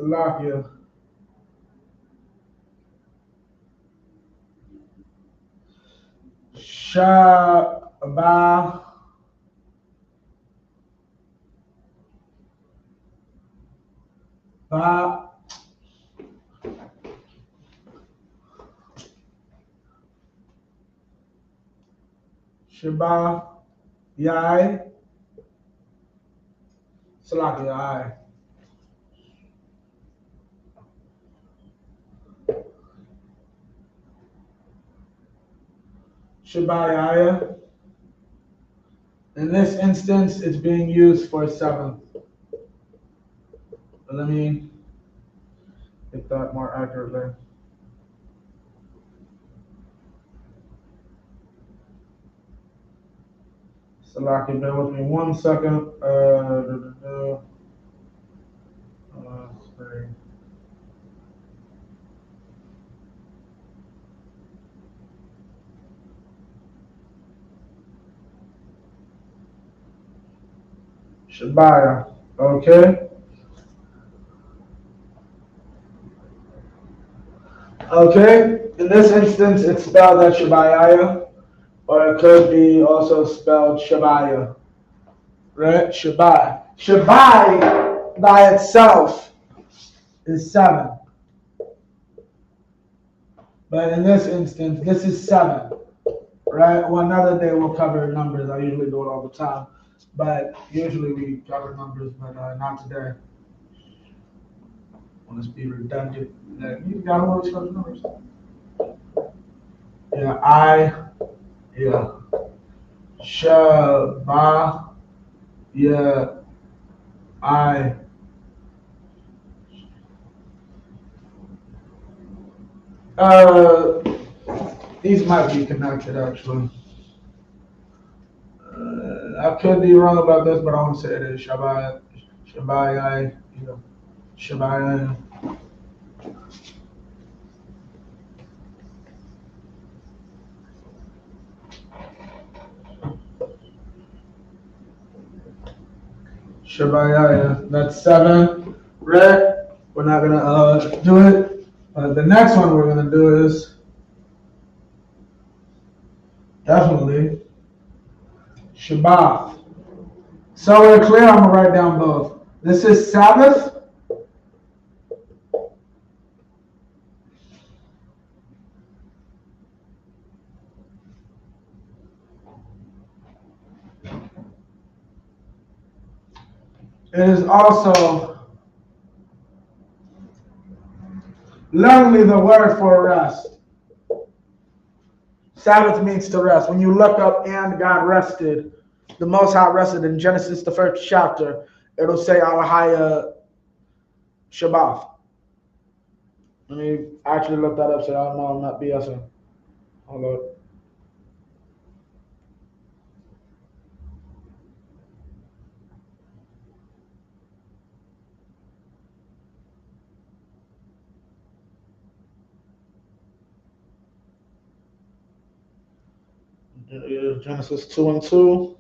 Salakia. Shabbat. Ba. Shabbat. Yai. Salakia. Yai. Shabbat Yai. In this instance, it's being used for seventh. Let me get that more accurately. Salaki, bear with me 1 second. Sorry. Shabaya. Okay. Okay. In this instance, it's spelled as Shabaya, or it could be also spelled Shabaya. Right? Shabai. Shabai by itself is 7. But in this instance, this is 7. Right? Well, another day we'll cover numbers. I usually do it all the time. But usually we cover numbers, but not today. Want to be redundant. You got all these cover numbers. Yeah, yeah. Shaba, yeah, I. These might be connected actually. I could be wrong about this, but I want to say it is Shabbat, Shabbat, Shabbat. Shabbat, that's 7. Right? We're not gonna do it. The next one we're gonna do is definitely Shabbat. So we're clear. I'm gonna write down both. This is Sabbath. It is also literally the word for rest. Sabbath means to rest. When you look up and God rested, the Most High rested in Genesis, the 1st chapter, it'll say Alahaya Shabbat. Let me actually look that up so I know I'm not BSing. Hold on. Genesis 2:2.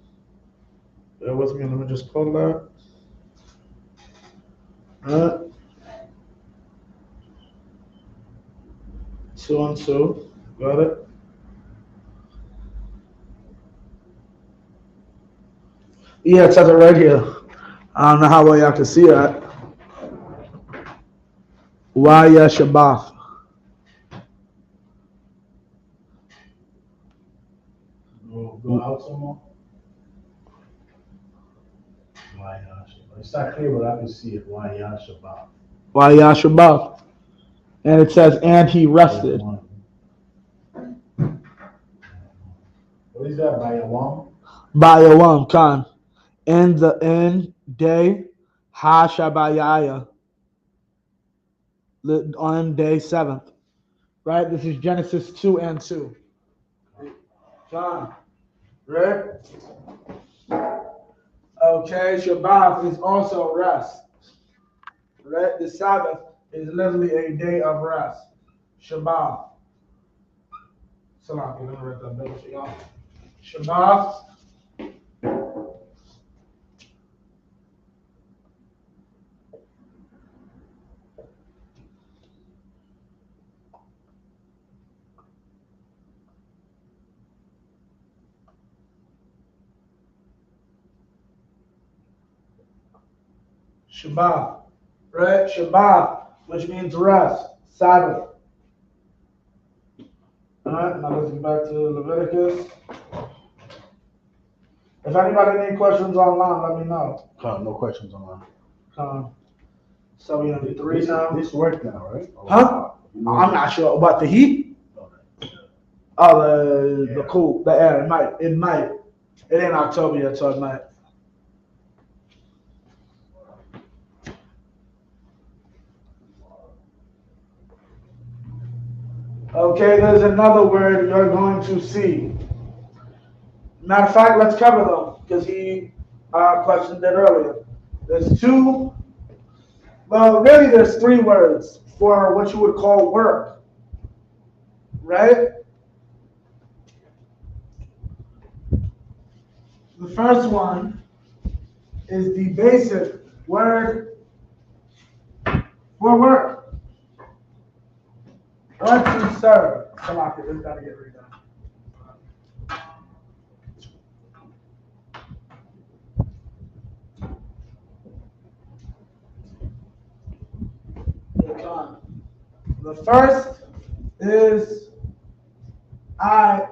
Bear with me, let me just pull that. Alright. 2:2. Got it. Yeah, it says it right here. I don't know how well y'all can see that. Waya Shabbat. Go out some more. It's not clear, but I can see it. Waya Shabbat. Waya Shabbat. And it says, and he rested. What is that? Bayawam? Bayawam, Khan. In the end day, Ha Shabbayaya. On day 7th. Right? This is Genesis 2:2. Khan. Right? Okay, Shabbat is also rest. Right? The Sabbath is literally a day of rest. Shabbat. Salam, you're gonna write that better for y'all. Shabbat. Shabbat, right? Shabbat, which means rest, Sabbath. All right, now let's get back to Leviticus. If anybody any questions online, let me know. No questions online. So we're gonna do 3 now. This work now, right? Huh? I'm not sure. What, the heat? Oh, the cool, the air. It might. It ain't October yet, so it might. Okay, there's another word you're going to see. Matter of fact, let's cover them because he questioned it earlier. There's 2, well, really there's 3 words for what you would call work, right? The first one is the basic word for work. What to serve. Come on, this gotta get redone. The first is I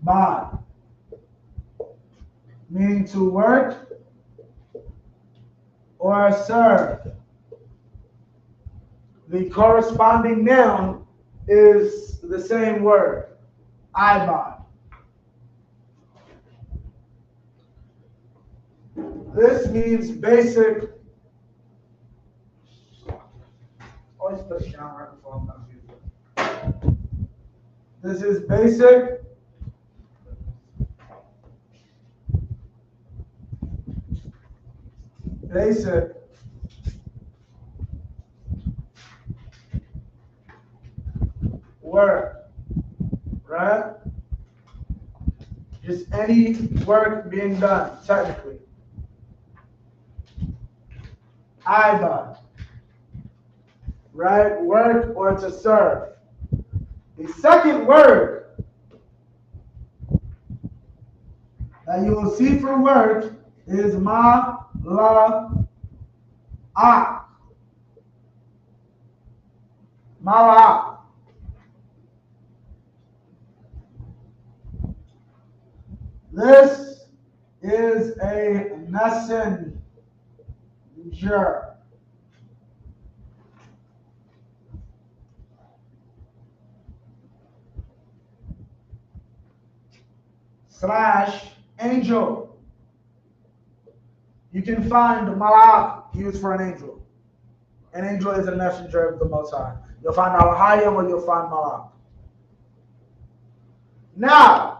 buy, meaning to work or serve. The corresponding noun is the same word, I buy. This means basic. Always put it down right before I'm done using it. This is basic. Basic. Work. Right? Just any work being done, technically. Either, right? Work or to serve. The second word that you will see for work is mala'ak. Mala'ak. This is a messenger. Slash angel. You can find mala'ak used for an angel. An angel is a messenger of the Most High. You'll find al-hayyam or you'll find mala'ak. Now,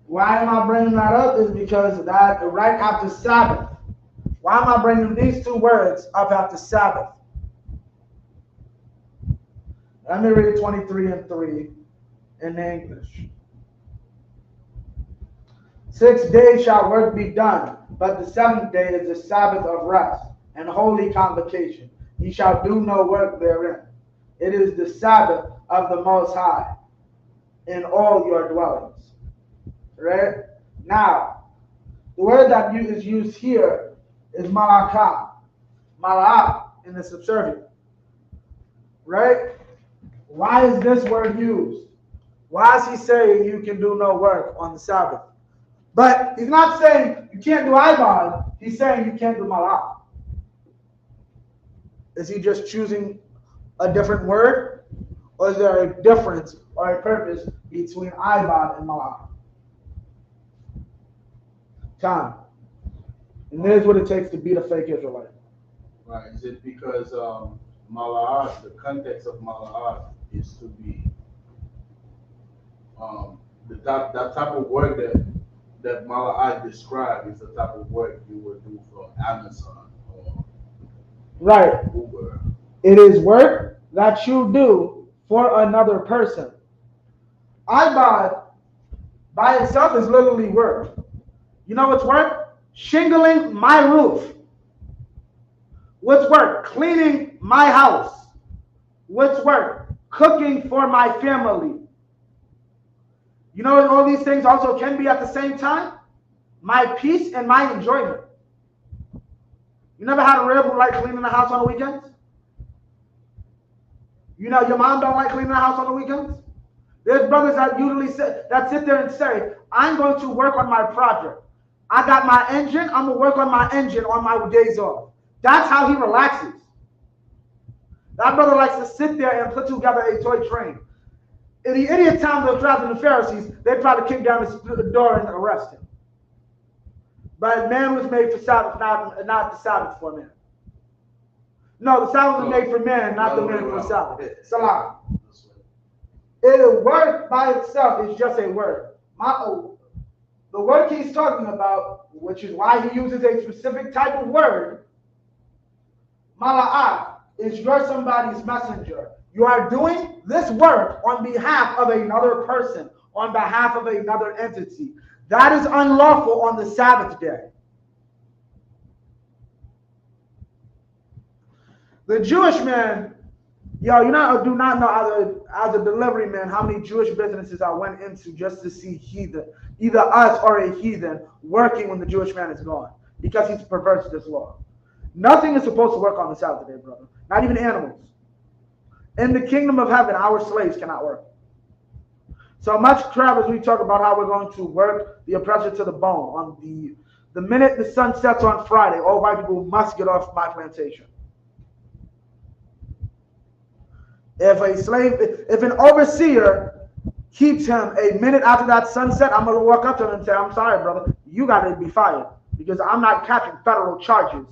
why am I bringing that up is because that right after Sabbath. Why am I bringing these two words up after Sabbath? Let me read 23:3 in English. 6 days shall work be done, but the seventh day is the Sabbath of rest and holy convocation. Ye shall do no work therein. It is the Sabbath of the Most High in all your dwellings. Right? Now, the word that is used here is mala'ak. Mala'ak in the subservient. Right? Why is this word used? Why is he saying you can do no work on the Sabbath? But he's not saying you can't do ibad. He's saying you can't do mala'ak. Is he just choosing a different word? Or is there a difference or a purpose between ibad and mala'ak? Time. And here's what it takes to beat a fake Israelite. Right. Is it because mala'ak, the context of mala'ak is to be that type of work that mala'ak described is the type of work you would do for Amazon or right. Uber. It is work that you do for another person. Ibad by itself is literally work. You know what's work? Shingling my roof. What's work? Cleaning my house. What's work? Cooking for my family. You know all these things also can be at the same time? My peace and my enjoyment. You never had a rib who like cleaning the house on the weekends? You know your mom don't like cleaning the house on the weekends? There's brothers that usually sit there and say, I'm going to work on my project. I got my engine, I'm going to work on my engine on my days off. That's how he relaxes. That brother likes to sit there and put together a toy train. In the idiot time of the Pharisees, they'd probably kick down the door and arrest him. But man was made for Sabbath, not the Sabbath for man. No, the Sabbath was made for man, not the man for Sabbath. Salah. It work by itself is just a word. The word he's talking about, which is why he uses a specific type of word, mala'ak, is you're somebody's messenger. You are doing this work on behalf of another person, on behalf of another entity. That is unlawful on the Sabbath day. The Jewish man, do not know as a delivery man how many Jewish businesses I went into just to see either us or a heathen working when the Jewish man is gone, because he's perverted this law. Nothing is supposed to work on the Sabbath day, brother. Not even animals. In the kingdom of heaven, our slaves cannot work. So much crap as we talk about how we're going to work the oppressor to the bone. On the minute the sun sets on Friday, all white people must get off my plantation. If an overseer keeps him a minute after that sunset, I'm going to walk up to him and say, I'm sorry, brother, you got to be fired because I'm not catching federal charges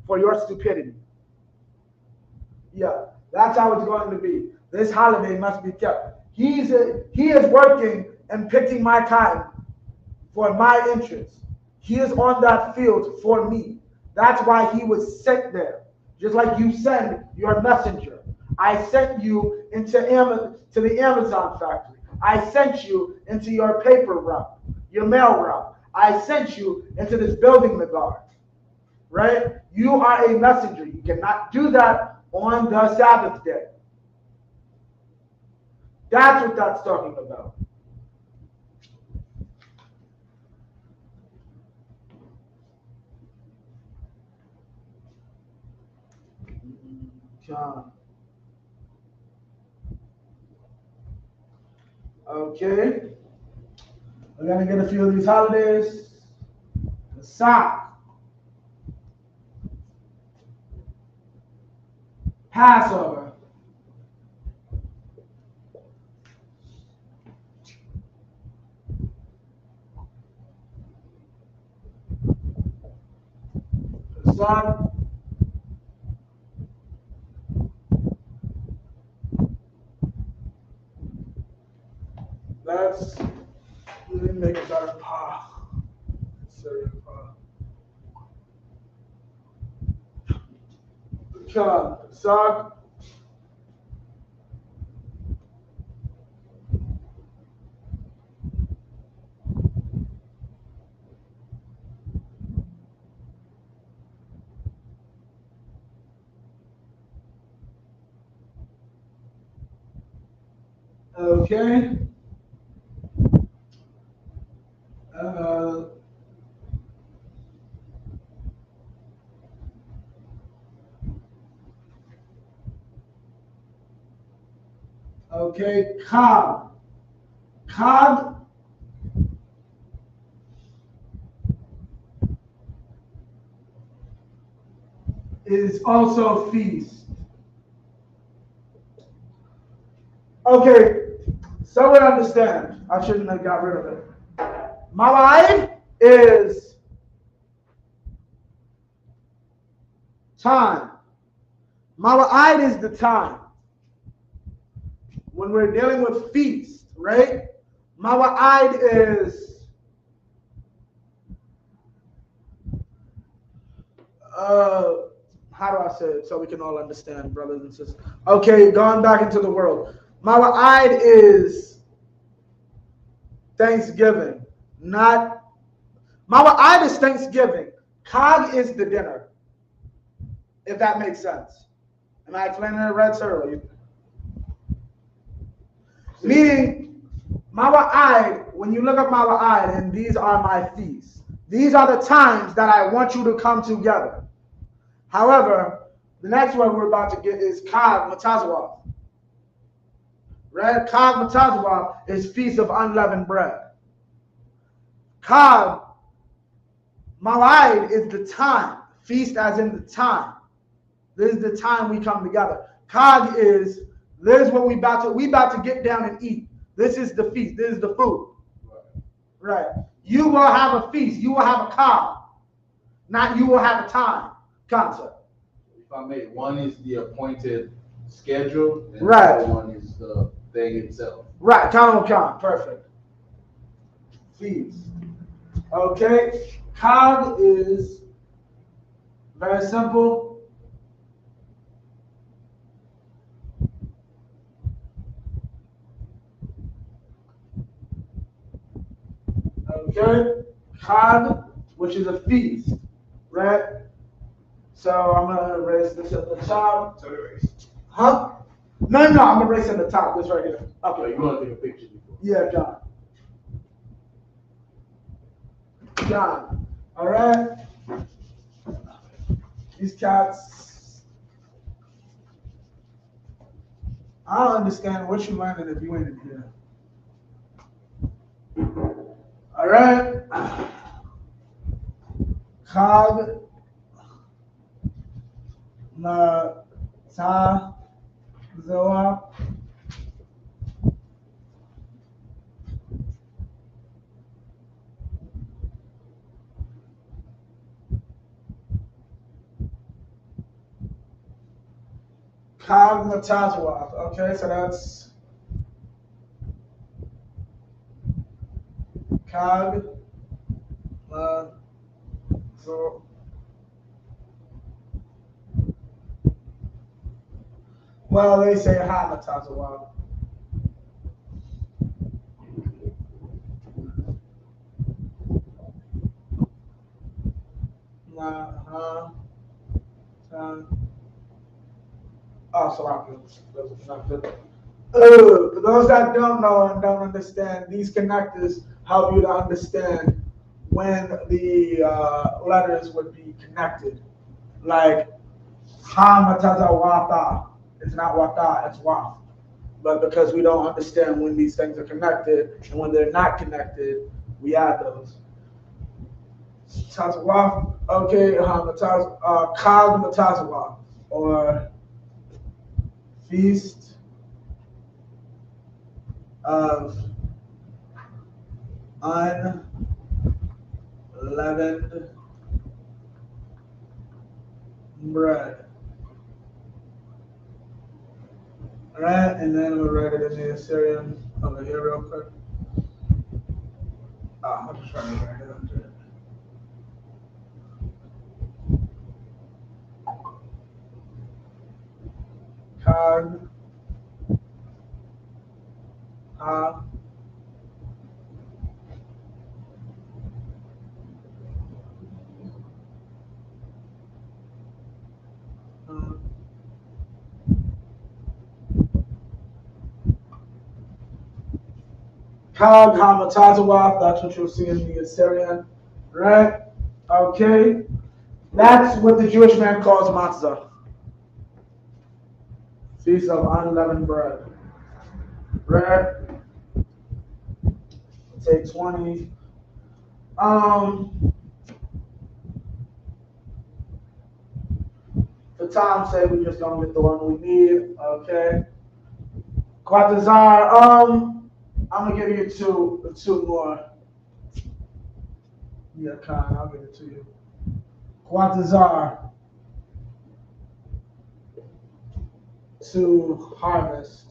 for your stupidity. Yeah, that's how it's going to be. This holiday must be kept. He is working and picking my cotton for my interests. He is on that field for me. That's why he was sent there. Just like you send your messenger. I sent you to the Amazon factory. I sent you into your paper route, your mail route. I sent you into this building the guard. Right? You are a messenger. You cannot do that on the Sabbath day. That's what that's talking about. John. Okay. We're going to get a few of these holidays. Isupk. Passover. Isupk. Let's make it better. Isupk. Okay. Okay, Qad. Qad is also feast. Okay, so we understand. I shouldn't have got rid of it. Mawa'id is time. Mawa'id is the time. When we're dealing with feast, right? Mawa'id is how do I say it so we can all understand, brothers and sisters? Okay, going back into the world. Mawa'id is Thanksgiving, not Mawa'id is Thanksgiving. Qad is the dinner, if that makes sense. Am I explaining it right, sir? Meaning, Mawa'id, when you look up Mawa'id, and these are my feasts, these are the times that I want you to come together. However, the next one we're about to get is Qad Matazawaf. Right? Qad Matazawaf is Feast of Unleavened Bread. Qad Mawa'id is the time. Feast as in the time. This is the time we come together. Qad is, this is what we about to get down and eat. This is the feast. This is the food. Right. You will have a feast. You will have a Qad. Not you will have a time concept. If I may, one is the appointed schedule, and right. The other one is the thing itself. Right. Count. Perfect. Feast. Okay. Qad is very simple. Okay. Qad, which is a feast, right? So I'm gonna erase this at the top. So erase. Huh? No, I'm erasing the top. This right here. Okay. You want to take a picture before? Yeah, John. All right. These cats. I don't understand what you learning if you ain't in here. All right. Qad Matazawaf. Cognitazwath. Okay, so that's cog. So, well, they say Hamatazwath. Oh, so for those that don't know and don't understand, these connectors help you to understand when the letters would be connected. Like Hamataza Wata, it's not Wata, it's Waf. But because we don't understand when these things are connected and when they're not connected, we add those. Tazawaf, okay, Kag Matazawaf, or feast of unleavened bread. All right, and then we'll write it in the Assyrian over here real quick. I'm just trying to write it under it. Cog. Cog Hamatazawaf, that's what you'll see in the Assyrian, right? Okay, that's what the Jewish man calls matzah, feast of unleavened bread, right? Take 20. For time's sake, we just gonna get the one we need, okay? Quatazar, I'm gonna give you two more. Yeah, Khan, I'll give it to you. Quatazar, to harvest.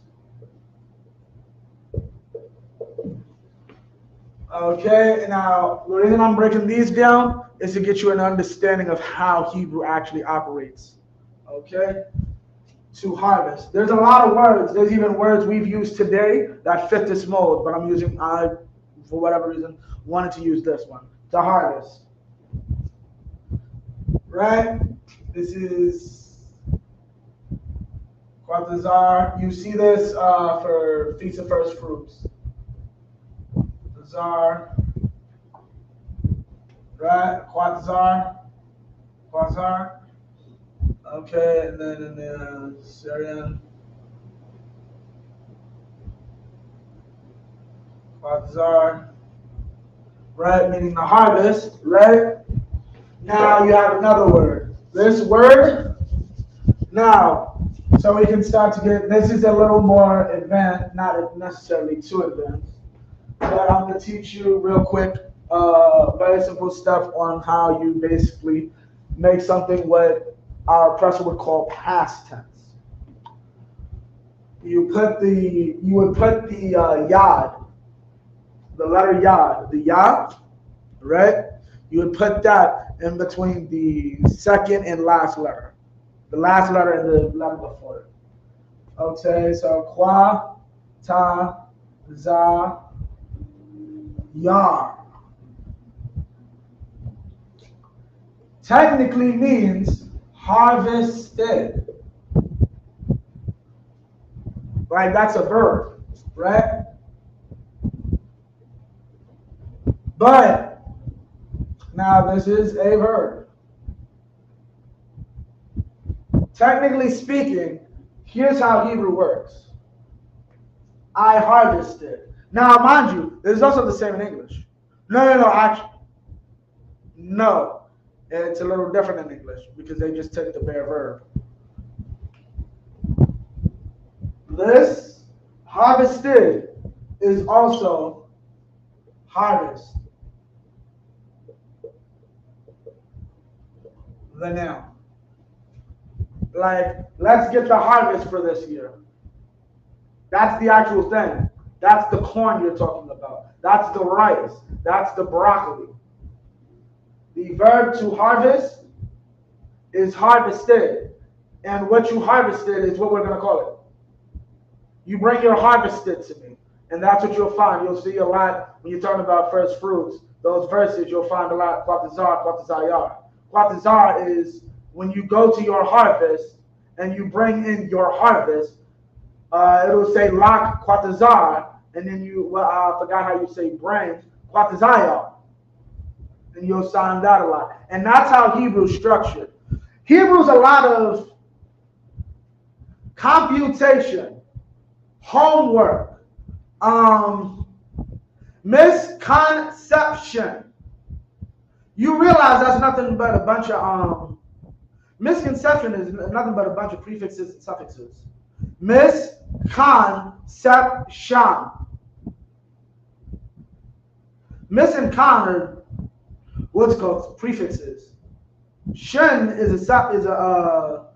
Okay, now the reason I'm breaking these down is to get you an understanding of how Hebrew actually operates. Okay? To harvest. There's a lot of words. There's even words we've used today that fit this mold, but for whatever reason, wanted to use this one. To harvest. Right? This is Quatazar. You see this for Feast of First Fruits. Quatazar. Right? Quatazar. Okay, and then in the Syrian, Quatazar, right, meaning the harvest, right? Now you have another word. This word, now, so we can start to get, this is a little more advanced, not necessarily too advanced, but I'm going to teach you real quick, very simple stuff on how you basically make something what our oppressor would call past tense. You would put the yad, the letter yad, the yad, right? You would put that in between the second and last letter, the last letter and the letter before it. Okay, so qua, ta, za, yar. Technically means harvested. Right, that's a verb, right? But now this is a verb. Technically speaking, here's how Hebrew works. I harvested. Now, mind you, this is also the same in English. No, actually, no. It's a little different in English because they just took the bare verb. This harvested is also harvest. The noun. Like, let's get the harvest for this year. That's the actual thing. That's the corn you're talking about. That's the rice. That's the broccoli. The verb to harvest is harvested. And what you harvested is what we're going to call it. You bring your harvested to me. And that's what you'll find. You'll see a lot when you're talking about first fruits. Those verses, you'll find a lot. Qatazar, Qatazayar. Qatazar is when you go to your harvest and you bring in your harvest. It'll say lak Qatazar. And then I forgot how you say bring. Qatazayar. And you'll find that a lot. And that's how Hebrew's structured. Hebrew's a lot of computation, homework, misconception. You realize that's nothing but a bunch of misconception is nothing but a bunch of prefixes and suffixes. Misconception. Mis and con are what's called prefixes. Shin is a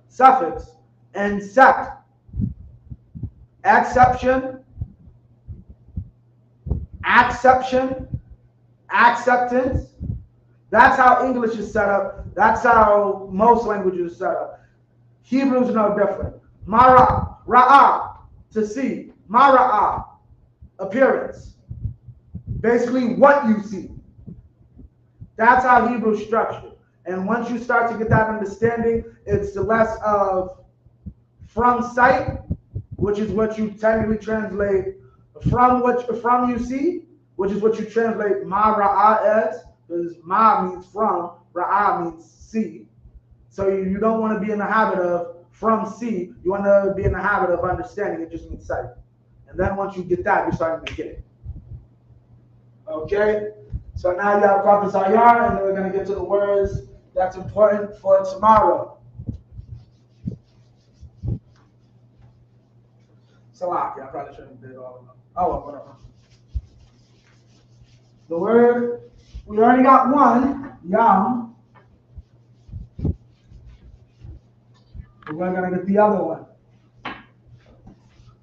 suffix, and sect. Acception, acceptance. That's how English is set up. That's how most languages are set up. Hebrew's no different. Ra'ah, to see. Mara'ah, appearance. Basically what you see. That's how Hebrew's structured. And once you start to get that understanding, it's less of from sight, which is what you technically translate from you see, which is what you translate ma ra'ah as, because ma means from, ra'ah means see. So you don't want to be in the habit of from see, you want to be in the habit of understanding, it just means sight. And then once you get that, you're starting to get it. Okay? So now you have Prophet Zayar, and then we're going to get to the words that's important for tomorrow. Salaki, I probably shouldn't have did all of them. Oh, well, whatever. The word, we already got one, yam. We're going to get the other one.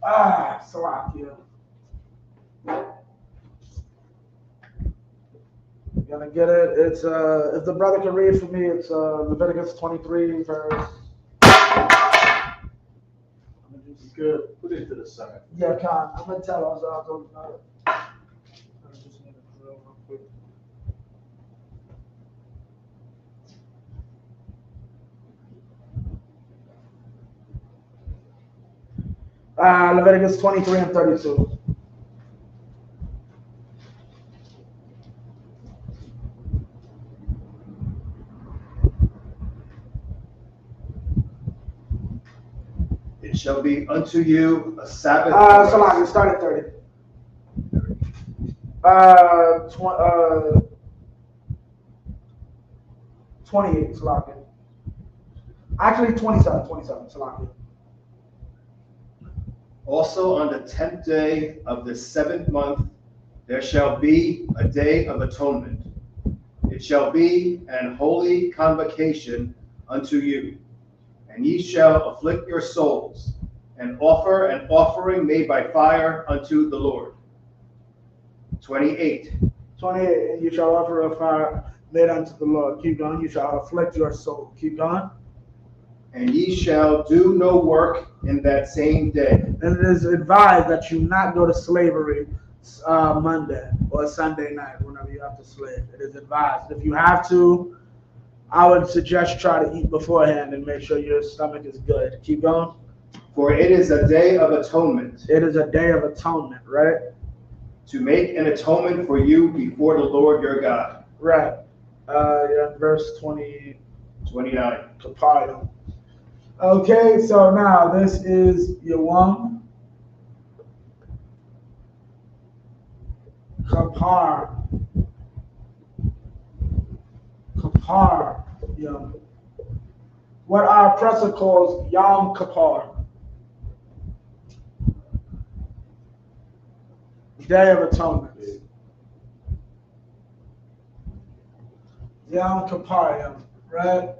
Salaki. You're gonna get it. It's if the brother can read for me, it's Leviticus 23 verse. This is good. Put it to the side. Yeah, Con. I'm gonna tell us. I just need to drill real quick. Leviticus 23 and 32. It shall be unto you a Sabbath. So long, you start at 30. 28, Salaki. Actually, 27, Salaki. Also on the 10th day of the 7th month, there shall be a day of atonement. It shall be an holy convocation unto you. And ye shall afflict your souls, and offer an offering made by fire unto the Lord. 28. 28, and you shall offer a fire made unto the Lord. Keep going. You shall afflict your soul. Keep going. And ye shall do no work in that same day. And it is advised that you not go to slavery Monday or Sunday night, whenever you have to slave. It is advised. If you have to, I would suggest try to eat beforehand and make sure your stomach is good. Keep going. For it is a day of atonement. It is a day of atonement, right? To make an atonement for you before the Lord your God. Right. Verse 29. Kapar. Okay, so now this is Yawam. Kapar. Yom. What our oppressor calls Yom Kippur. Day of Atonement. Yom Kippur, right?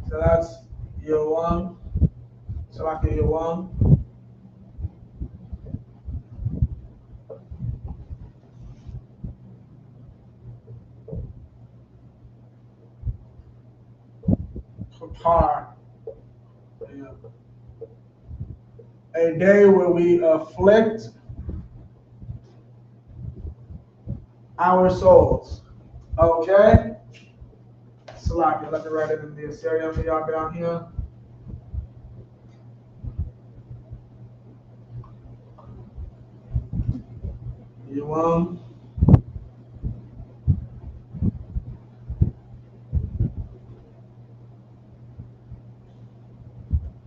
So that's Yom So I can hear one. Kapar. Yeah. A day where we afflict our souls. Okay? Salaki, let me write it in the Assyrian for y'all down here. You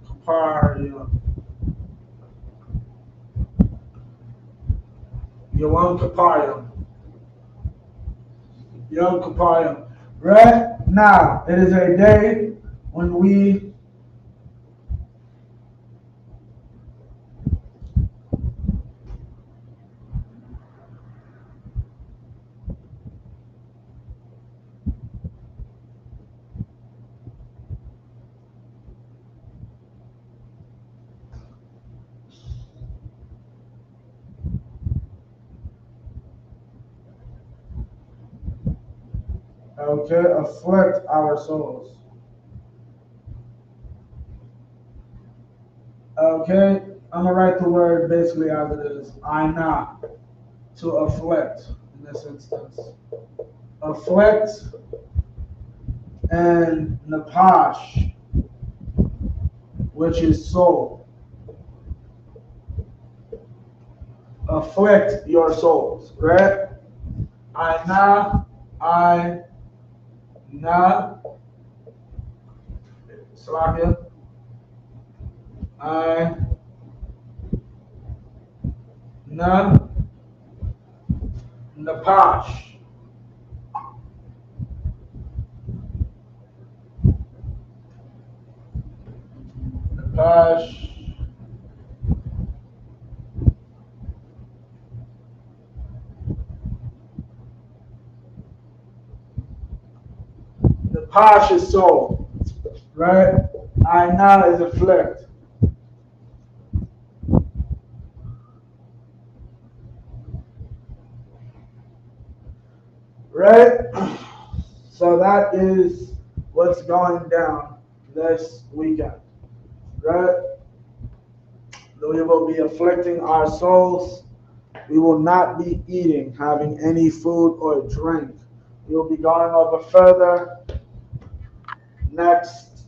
Kapar, Yom Kippur. Yom Kippur. Right now, it is a day when we afflict our souls. Okay, I'm gonna write the word basically as it is. Aina, to afflict in this instance. Afflict and napash, which is soul. Afflict your souls, right? Aina, Salakia. Napash. Napash. Napash is soul, right? Aina is afflict. Right? So that is what's going down this weekend. Right? We will be afflicting our souls. We will not be eating, having any food or drink. We will be going over further next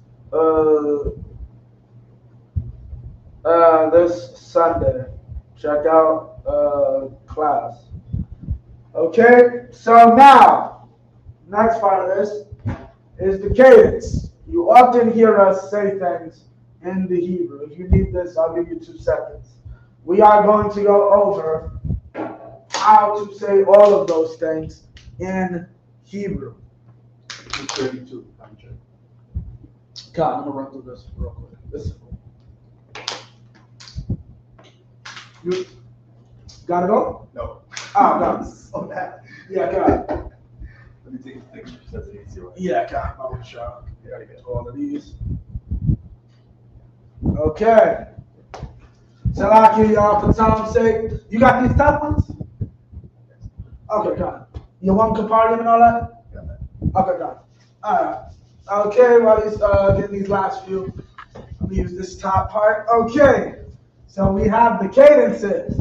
this Sunday. Check out class. Okay, so now, next part of this is the cadence. You often hear us say things in the Hebrew. If you need this, I'll give you 2 seconds. We are going to go over how to say all of those things in Hebrew. 232. I'm sure. God, I'm going to run through this real quick. This is cool. You got it all? No. Oh, no. So that. Yeah, got it. Let me take a picture. That's an easy one. Yeah, got it. I wish I gotta get all of these. Okay. Salaki, y'all, for time's sake. You got these top ones? Okay, got it. You want Kaparium and all that? Got that. Okay, got it. Alright. Okay, while he's getting these last few, I'm gonna use this top part. Okay. So we have the cadences.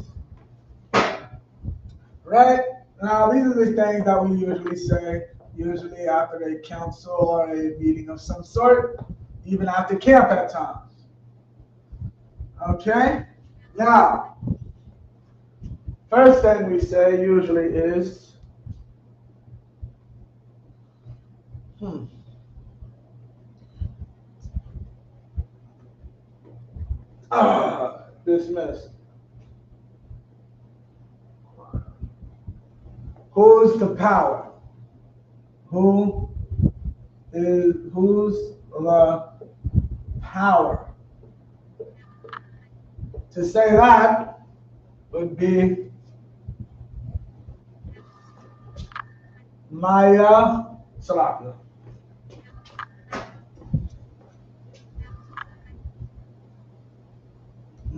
Right? Now, these are the things that we usually say, usually after a council or a meeting of some sort, even after camp at times. Okay? Now, first thing we say usually is, dismissed. Who's the power? Who's the power? To say that would be Maya Salaka.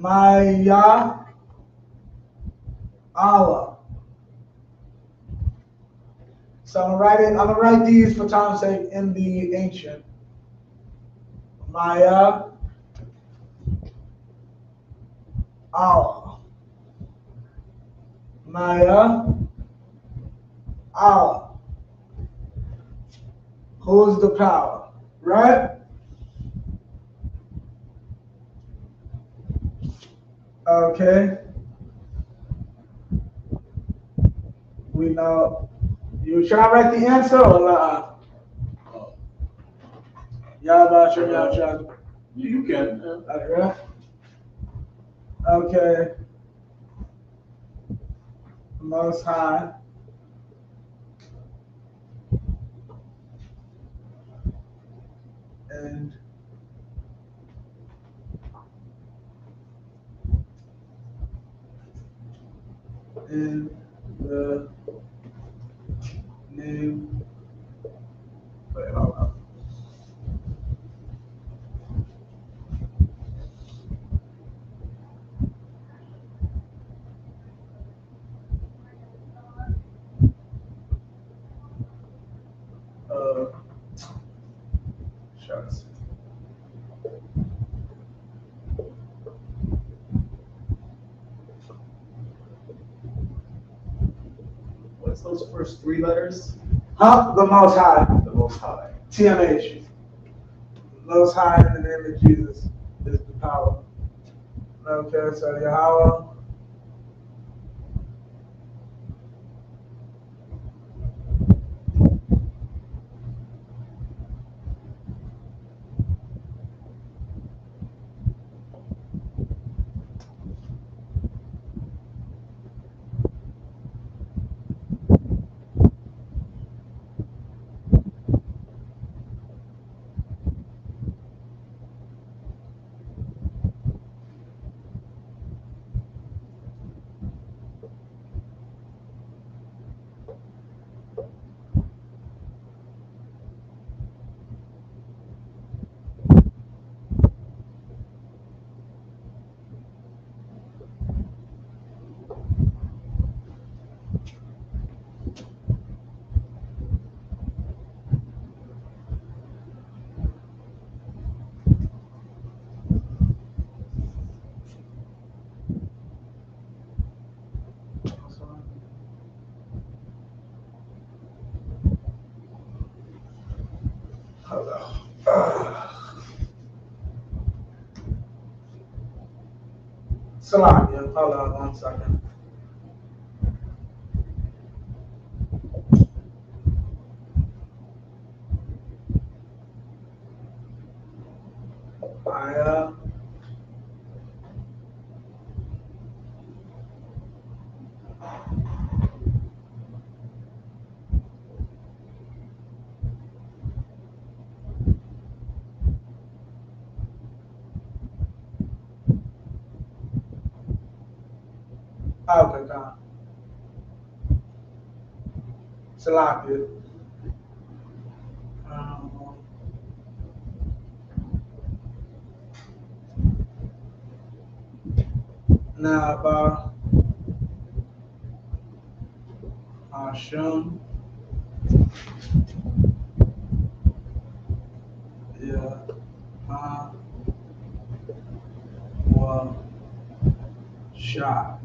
Maya, Allah. So I'm gonna write these for time's sake in the ancient. Maya, Allah. Maya, Allah. Who's the power? Right? Okay. We know. You try to write the answer or not? Y'all. You can. Okay. Okay. Most High. And in the name. Wait, hold on. Shucks. What's those first three letters? Huh? The Most High. The Most High. TMH. Most High in the name of Jesus is the power. Okay, so Yahweh. Hold on. Salakia. Hold on 1 second. Maya. Okay, God. Salakia. Naba. Hashem. Yeah. Wa. Shah.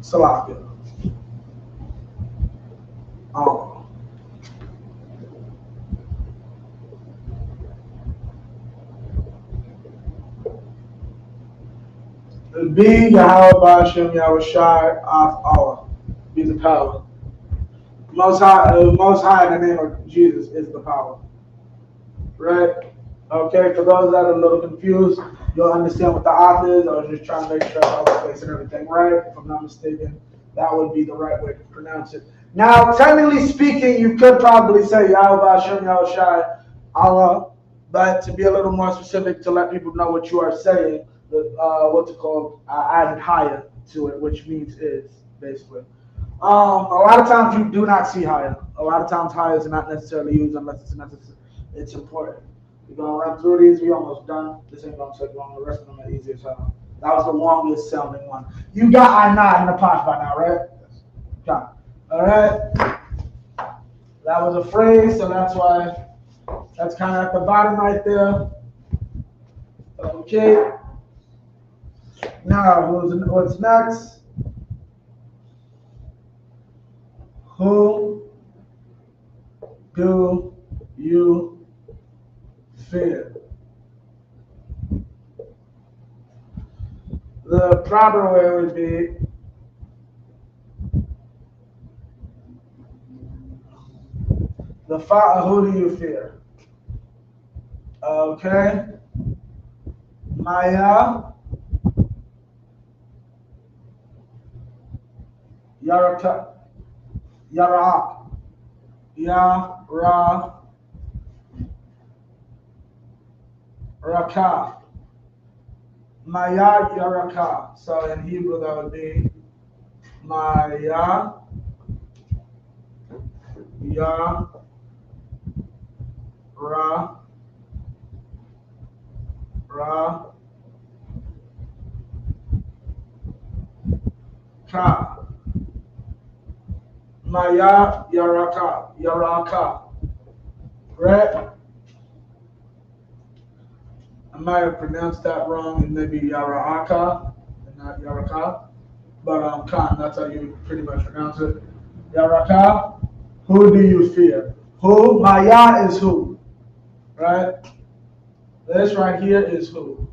Salakia. Be Yahweh Ba'Shem Yahweh Shai of Allah. Be the power. Most High in the name of Jesus is the power. Right? Okay, for those that are a little confused, you'll understand what the author is. I was just trying to make sure I was placing everything right. If I'm not mistaken, that would be the right way to pronounce it. Now, technically speaking, you could probably say Yahweh Ba'Shem Yahweh Shai Allah, but to be a little more specific, to let people know what you are saying, what's it called? Added higher to it, which means is basically. A lot of times you do not see higher. A lot of times high is not necessarily used unless it's important. We're gonna run through these. We almost done. This ain't gonna take long. The rest of them are easier. So that was the longest sounding one. You got I nod in the pot by now, right? Okay. All right. That was a phrase, so that's why that's kind of at the bottom right there. Okay. Now, what's next? Who do you fear? The proper way would be the Father. Who do you fear? Okay. Maya. Yaraka. Yara. Yara. Raka. Maya Yaraka. So in Hebrew that would be Maya Yara Ra Ka. Maya Yaraka. Right? I might have pronounced that wrong and maybe Yaraka and not Yaraka. But Khan, that's how you pretty much pronounce it. Yaraka, who do you fear? Who? Maya is who? Right? This right here is who?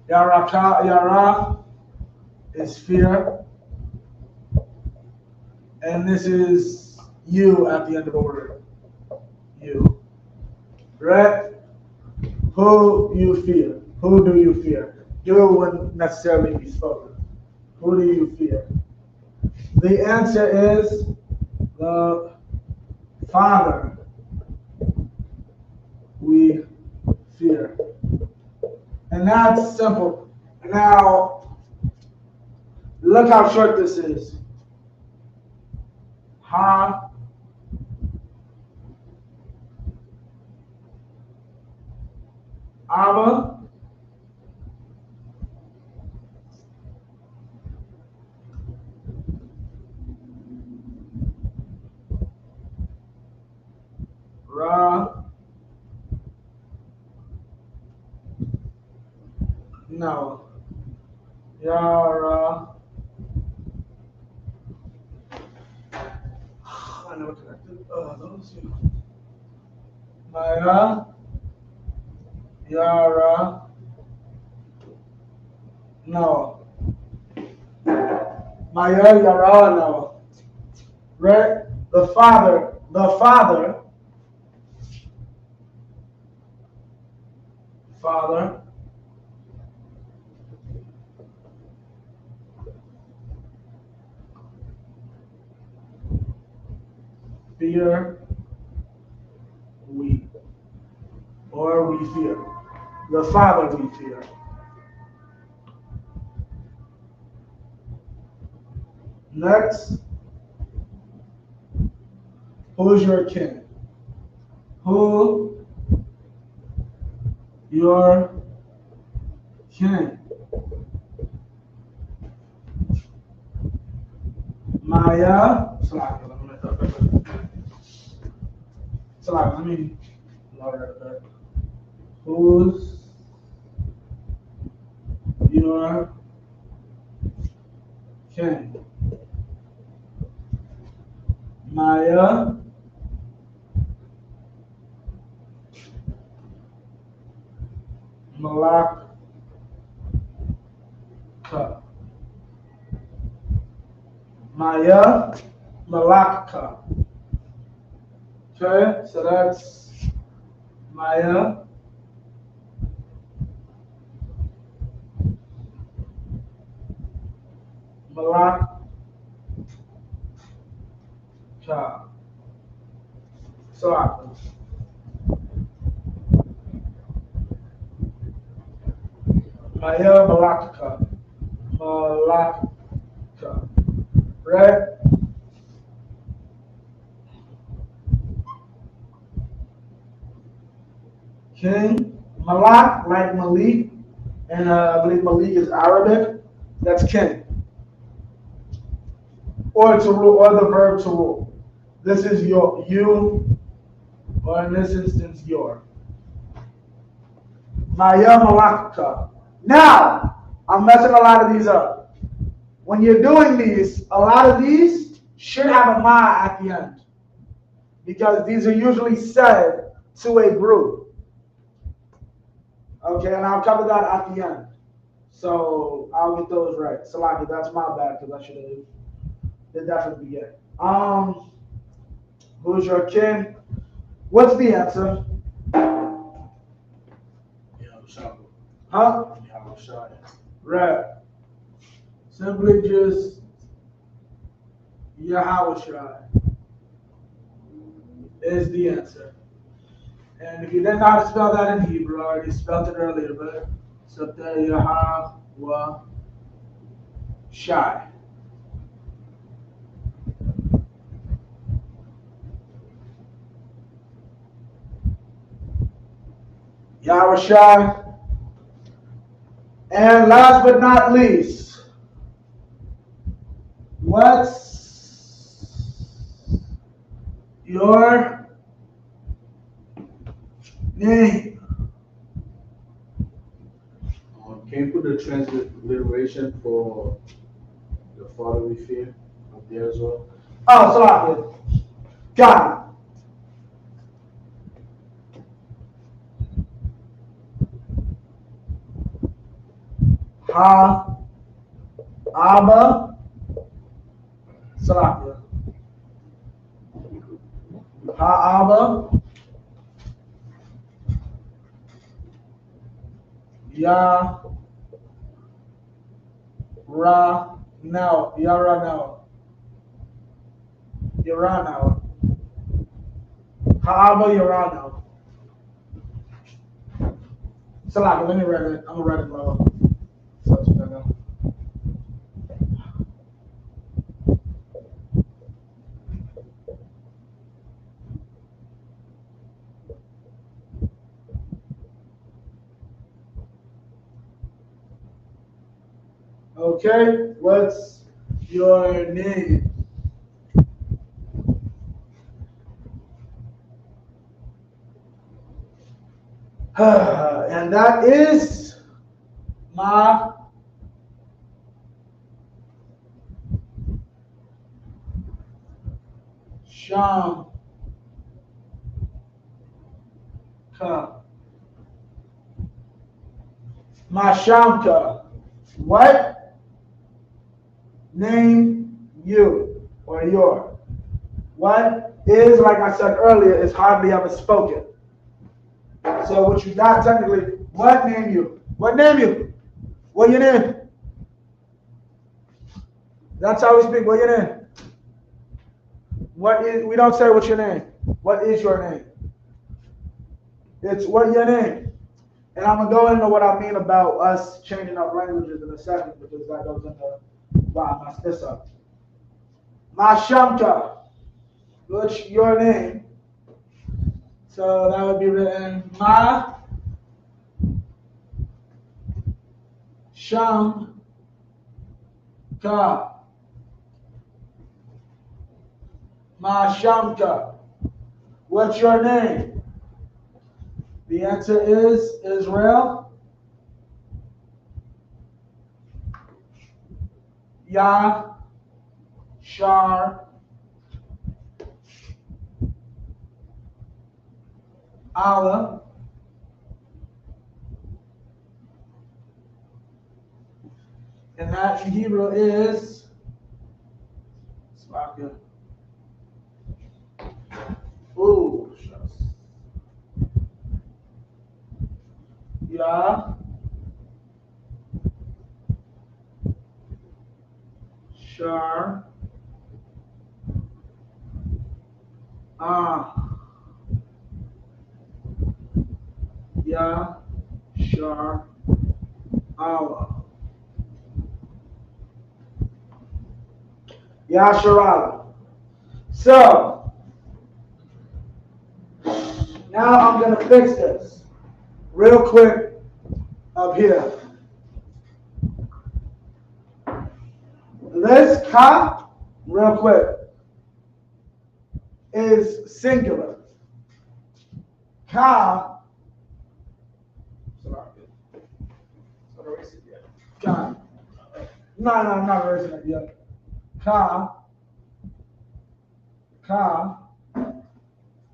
Yaraka, Yara is fear. And this is you at the end of the word. You. Right? Who you fear? Who do you fear? Do wouldn't necessarily be spoken. Who do you fear? The answer is the Father we fear. And that's simple. Now, look how short this is. Ha. Abba. Ra. No. Yara. I never connected. Those two. Maya. Yara. No. Maya Yara. No. Right? The Father. Father. Fear we. Or we fear. The Father we fear. Next. Who's your king? Who your king? Maya. Let me lower it a bit. Who's your king? Maya. Malaka. Maya Malaka. Okay, so that's Maya Malaka. So Maya Malaka. Malaka. Right? King. Malak, like Malik, and I believe Malik is Arabic. That's king. Or to rule, or the verb to rule. This is you, or in this instance, your. Maya Malaka. Now, I'm messing a lot of these up. When you're doing these, a lot of these should have a ma at the end. Because these are usually said to a group. Okay, and I'll cover that at the end. So I'll get those right. Salaki, that's my bad because I should have did that from the beginning. Who's your king? What's the answer? Huh? Right. Simply just Yahushua is the answer. And if you didn't know how to spell that in Hebrew, I already spelled it earlier, but Sabta Yahushua. Yahushua. And last but not least, what's your name? Can you put the transliteration for the Father we fear up there as well? Oh, sorry. Got it. Ha, Abba, Salakia. Ha, Abba, Ya, Ra, now, Ya, Ra, now. Ya, Ra, now. Ha, Abba, Ya, Ra, now. Salakia, let me write it. I'm going to write it low. Okay, what's your name? And that is my Shamka. My Shamka. What? Name you or your. What is, like I said earlier, is hardly ever spoken. So what you got technically, what name you? What name you? What your name? That's how we speak. What your name? What is, we don't say what's your name. What is your name? It's what your name. And I'm going to go into what I mean about us changing up languages in a second because that goes into why I messed this up. My Shamka. What's your name? So that would be written Ma Shamka. Ma Shamka. What's your name? The answer is Israel. Ya Shar Allah. And that in Hebrew is ooh, Ya Shar Ya Shar Allah. Ya Shar Allah. So now I'm gonna fix this. real quick up here. This ka, real quick, is singular. Ka. Ka. No, I'm not erasing it yet. Ka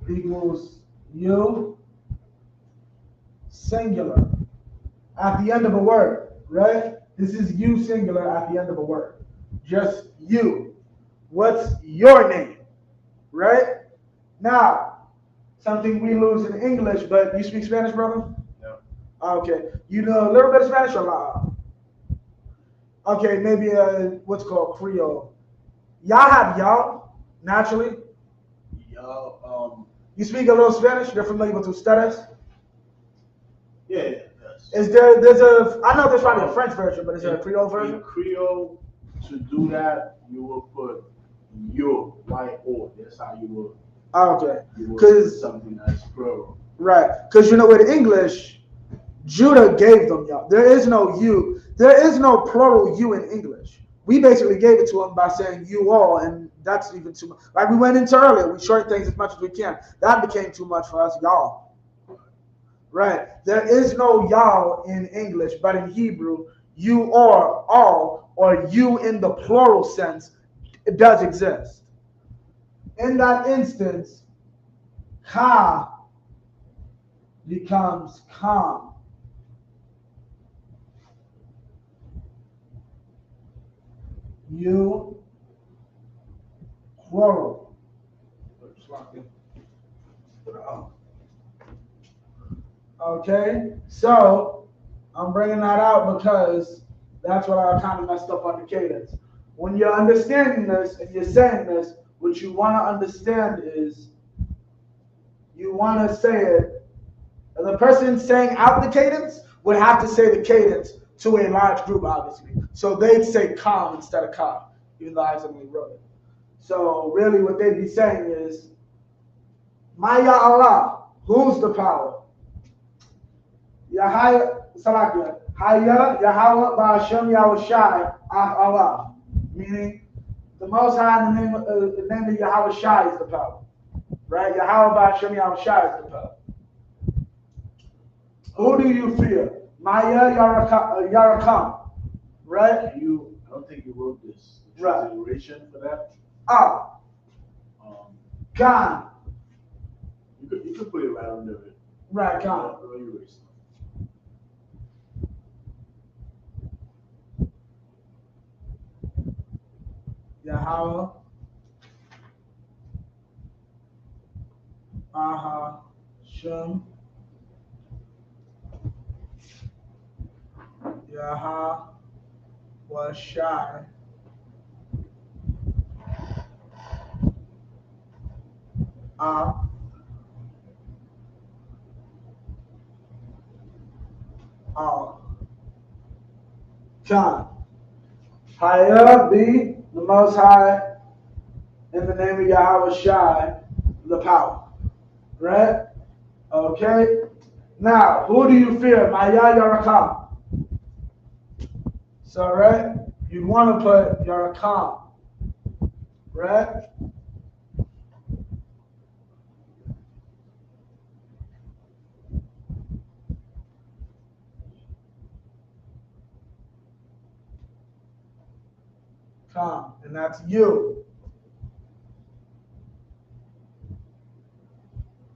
equals you, singular, at the end of a word, right? This is you, singular, at the end of a word. Just you. What's your name, right? Now, something we lose in English, but you speak Spanish, brother? No. Okay. You know a little bit of Spanish or not? Okay, maybe what's called Creole. Y'all have y'all, naturally. Y'all, You speak a little Spanish? You're familiar with ustedes? yeah, yes. I know there's probably a French version, but is there a Creole version? In Creole, to do that, you will put yo, Y-O. That's how you will. Okay. You will put something as plural. Right. Because you know, with English, Judah gave them y'all. There is no you. There is no plural you in English. We basically gave it to them by saying you all, and that's even too much. Like we went into earlier, we short things as much as we can. That became too much for us, y'all. Right. There is no y'all in English, but in Hebrew, you are all, or you in the plural sense, it does exist. In that instance, ka becomes calm. You, plural. Okay, so I'm bringing that out because that's what I kind of messed up on the cadence. When you're understanding this and you're saying this, what you want to understand is you want to say it. The person saying out the cadence would have to say the cadence to a large group, obviously. So they'd say calm instead of calm, even though I accidentally wrote it. So really what they'd be saying is, Maya Allah, who's the power? Yahya, Salakia, Haya, Yahweh, Ba'ashem, Yahushai, Allah. Meaning, the Most High in the name of Yahweh Shai is the power. Right? Yahweh, Ba'ashem, Yahushai is the power. Who do you fear? Maya Yarakam. Right? I don't think you wrote this. Right. Transliteration for that. Khan. You could put it right under it. Right, Khan. Yahweh. Aha. Shem. Yahweh was shy. Khan. Higher be the Most High in the name of Yahweh Shai, the power. Right? Okay? Now, who do you fear? Maya Yarakam. So, right? You'd want to put Yarakam. Right? Come, and that's you.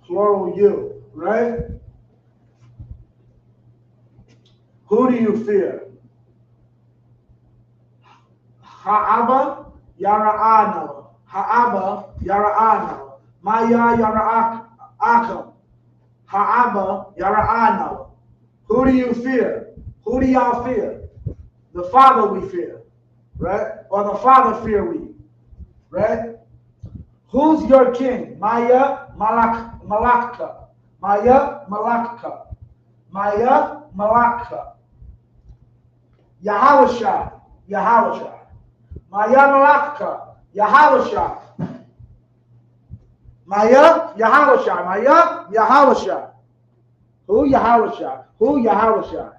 Plural you, right? Who do you fear? Ha'aba yara'ana. Ha'aba yara'ana. Maya yara'akam. Ha'aba yara'ana. Who do you fear? Who do y'all fear? The Father we fear, right? Or the Father fear we, right? Who's your king? Maya Malaka. Maya Malaka. Maya Malaka. Yahushua. Yahushua. Maya Malaka. Yahushua. Maya Yahushua. Maya Yahushua. Who Yahushua? Who Yahushua?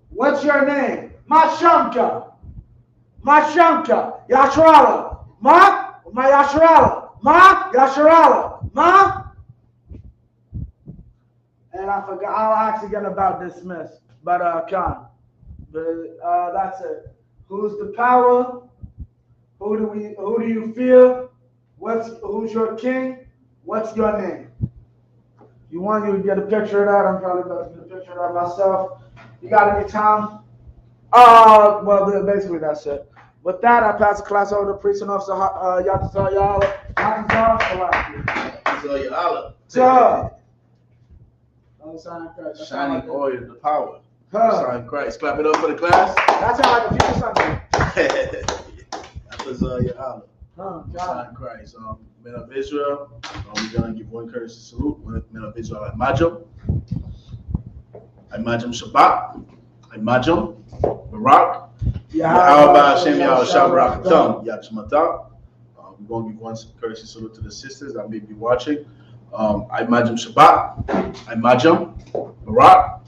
What's your name? Mashamka. Mashamka. Yashrala. Ma Yashrala. Ma Yashrala. Ma. And I forgot. I'll ask again about dismiss, but Khan. But that's it. Who's the power? Who do you fear? Who's your king? What's your name? You want you to get a picture of that? I'm probably about to get a picture of that myself. You got any time? Well, basically that's it. With that, I pass the class over to priest and officer Yatazar Yala. Sir. Shining oil, the power. Sign Christ. Clap it up for the class. That's how I can feel something. That was your honor. Sign Christ. Men of Israel, we're going to give one courtesy salute. Men of Israel, I Majum Shabbat, I Majum, Barak, Yahweh Hashem Yahushua Barakatam, Yachmata. We're going to give one courtesy salute to the sisters that may be watching. I Majum Shabbat, I Majum, Barak,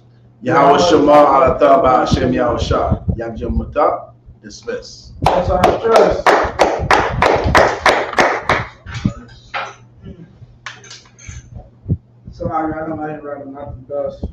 Yahweh Shema Alatam Hashem Yahushua, Yachmata, dismiss. That's our church. So I don't know nothing does.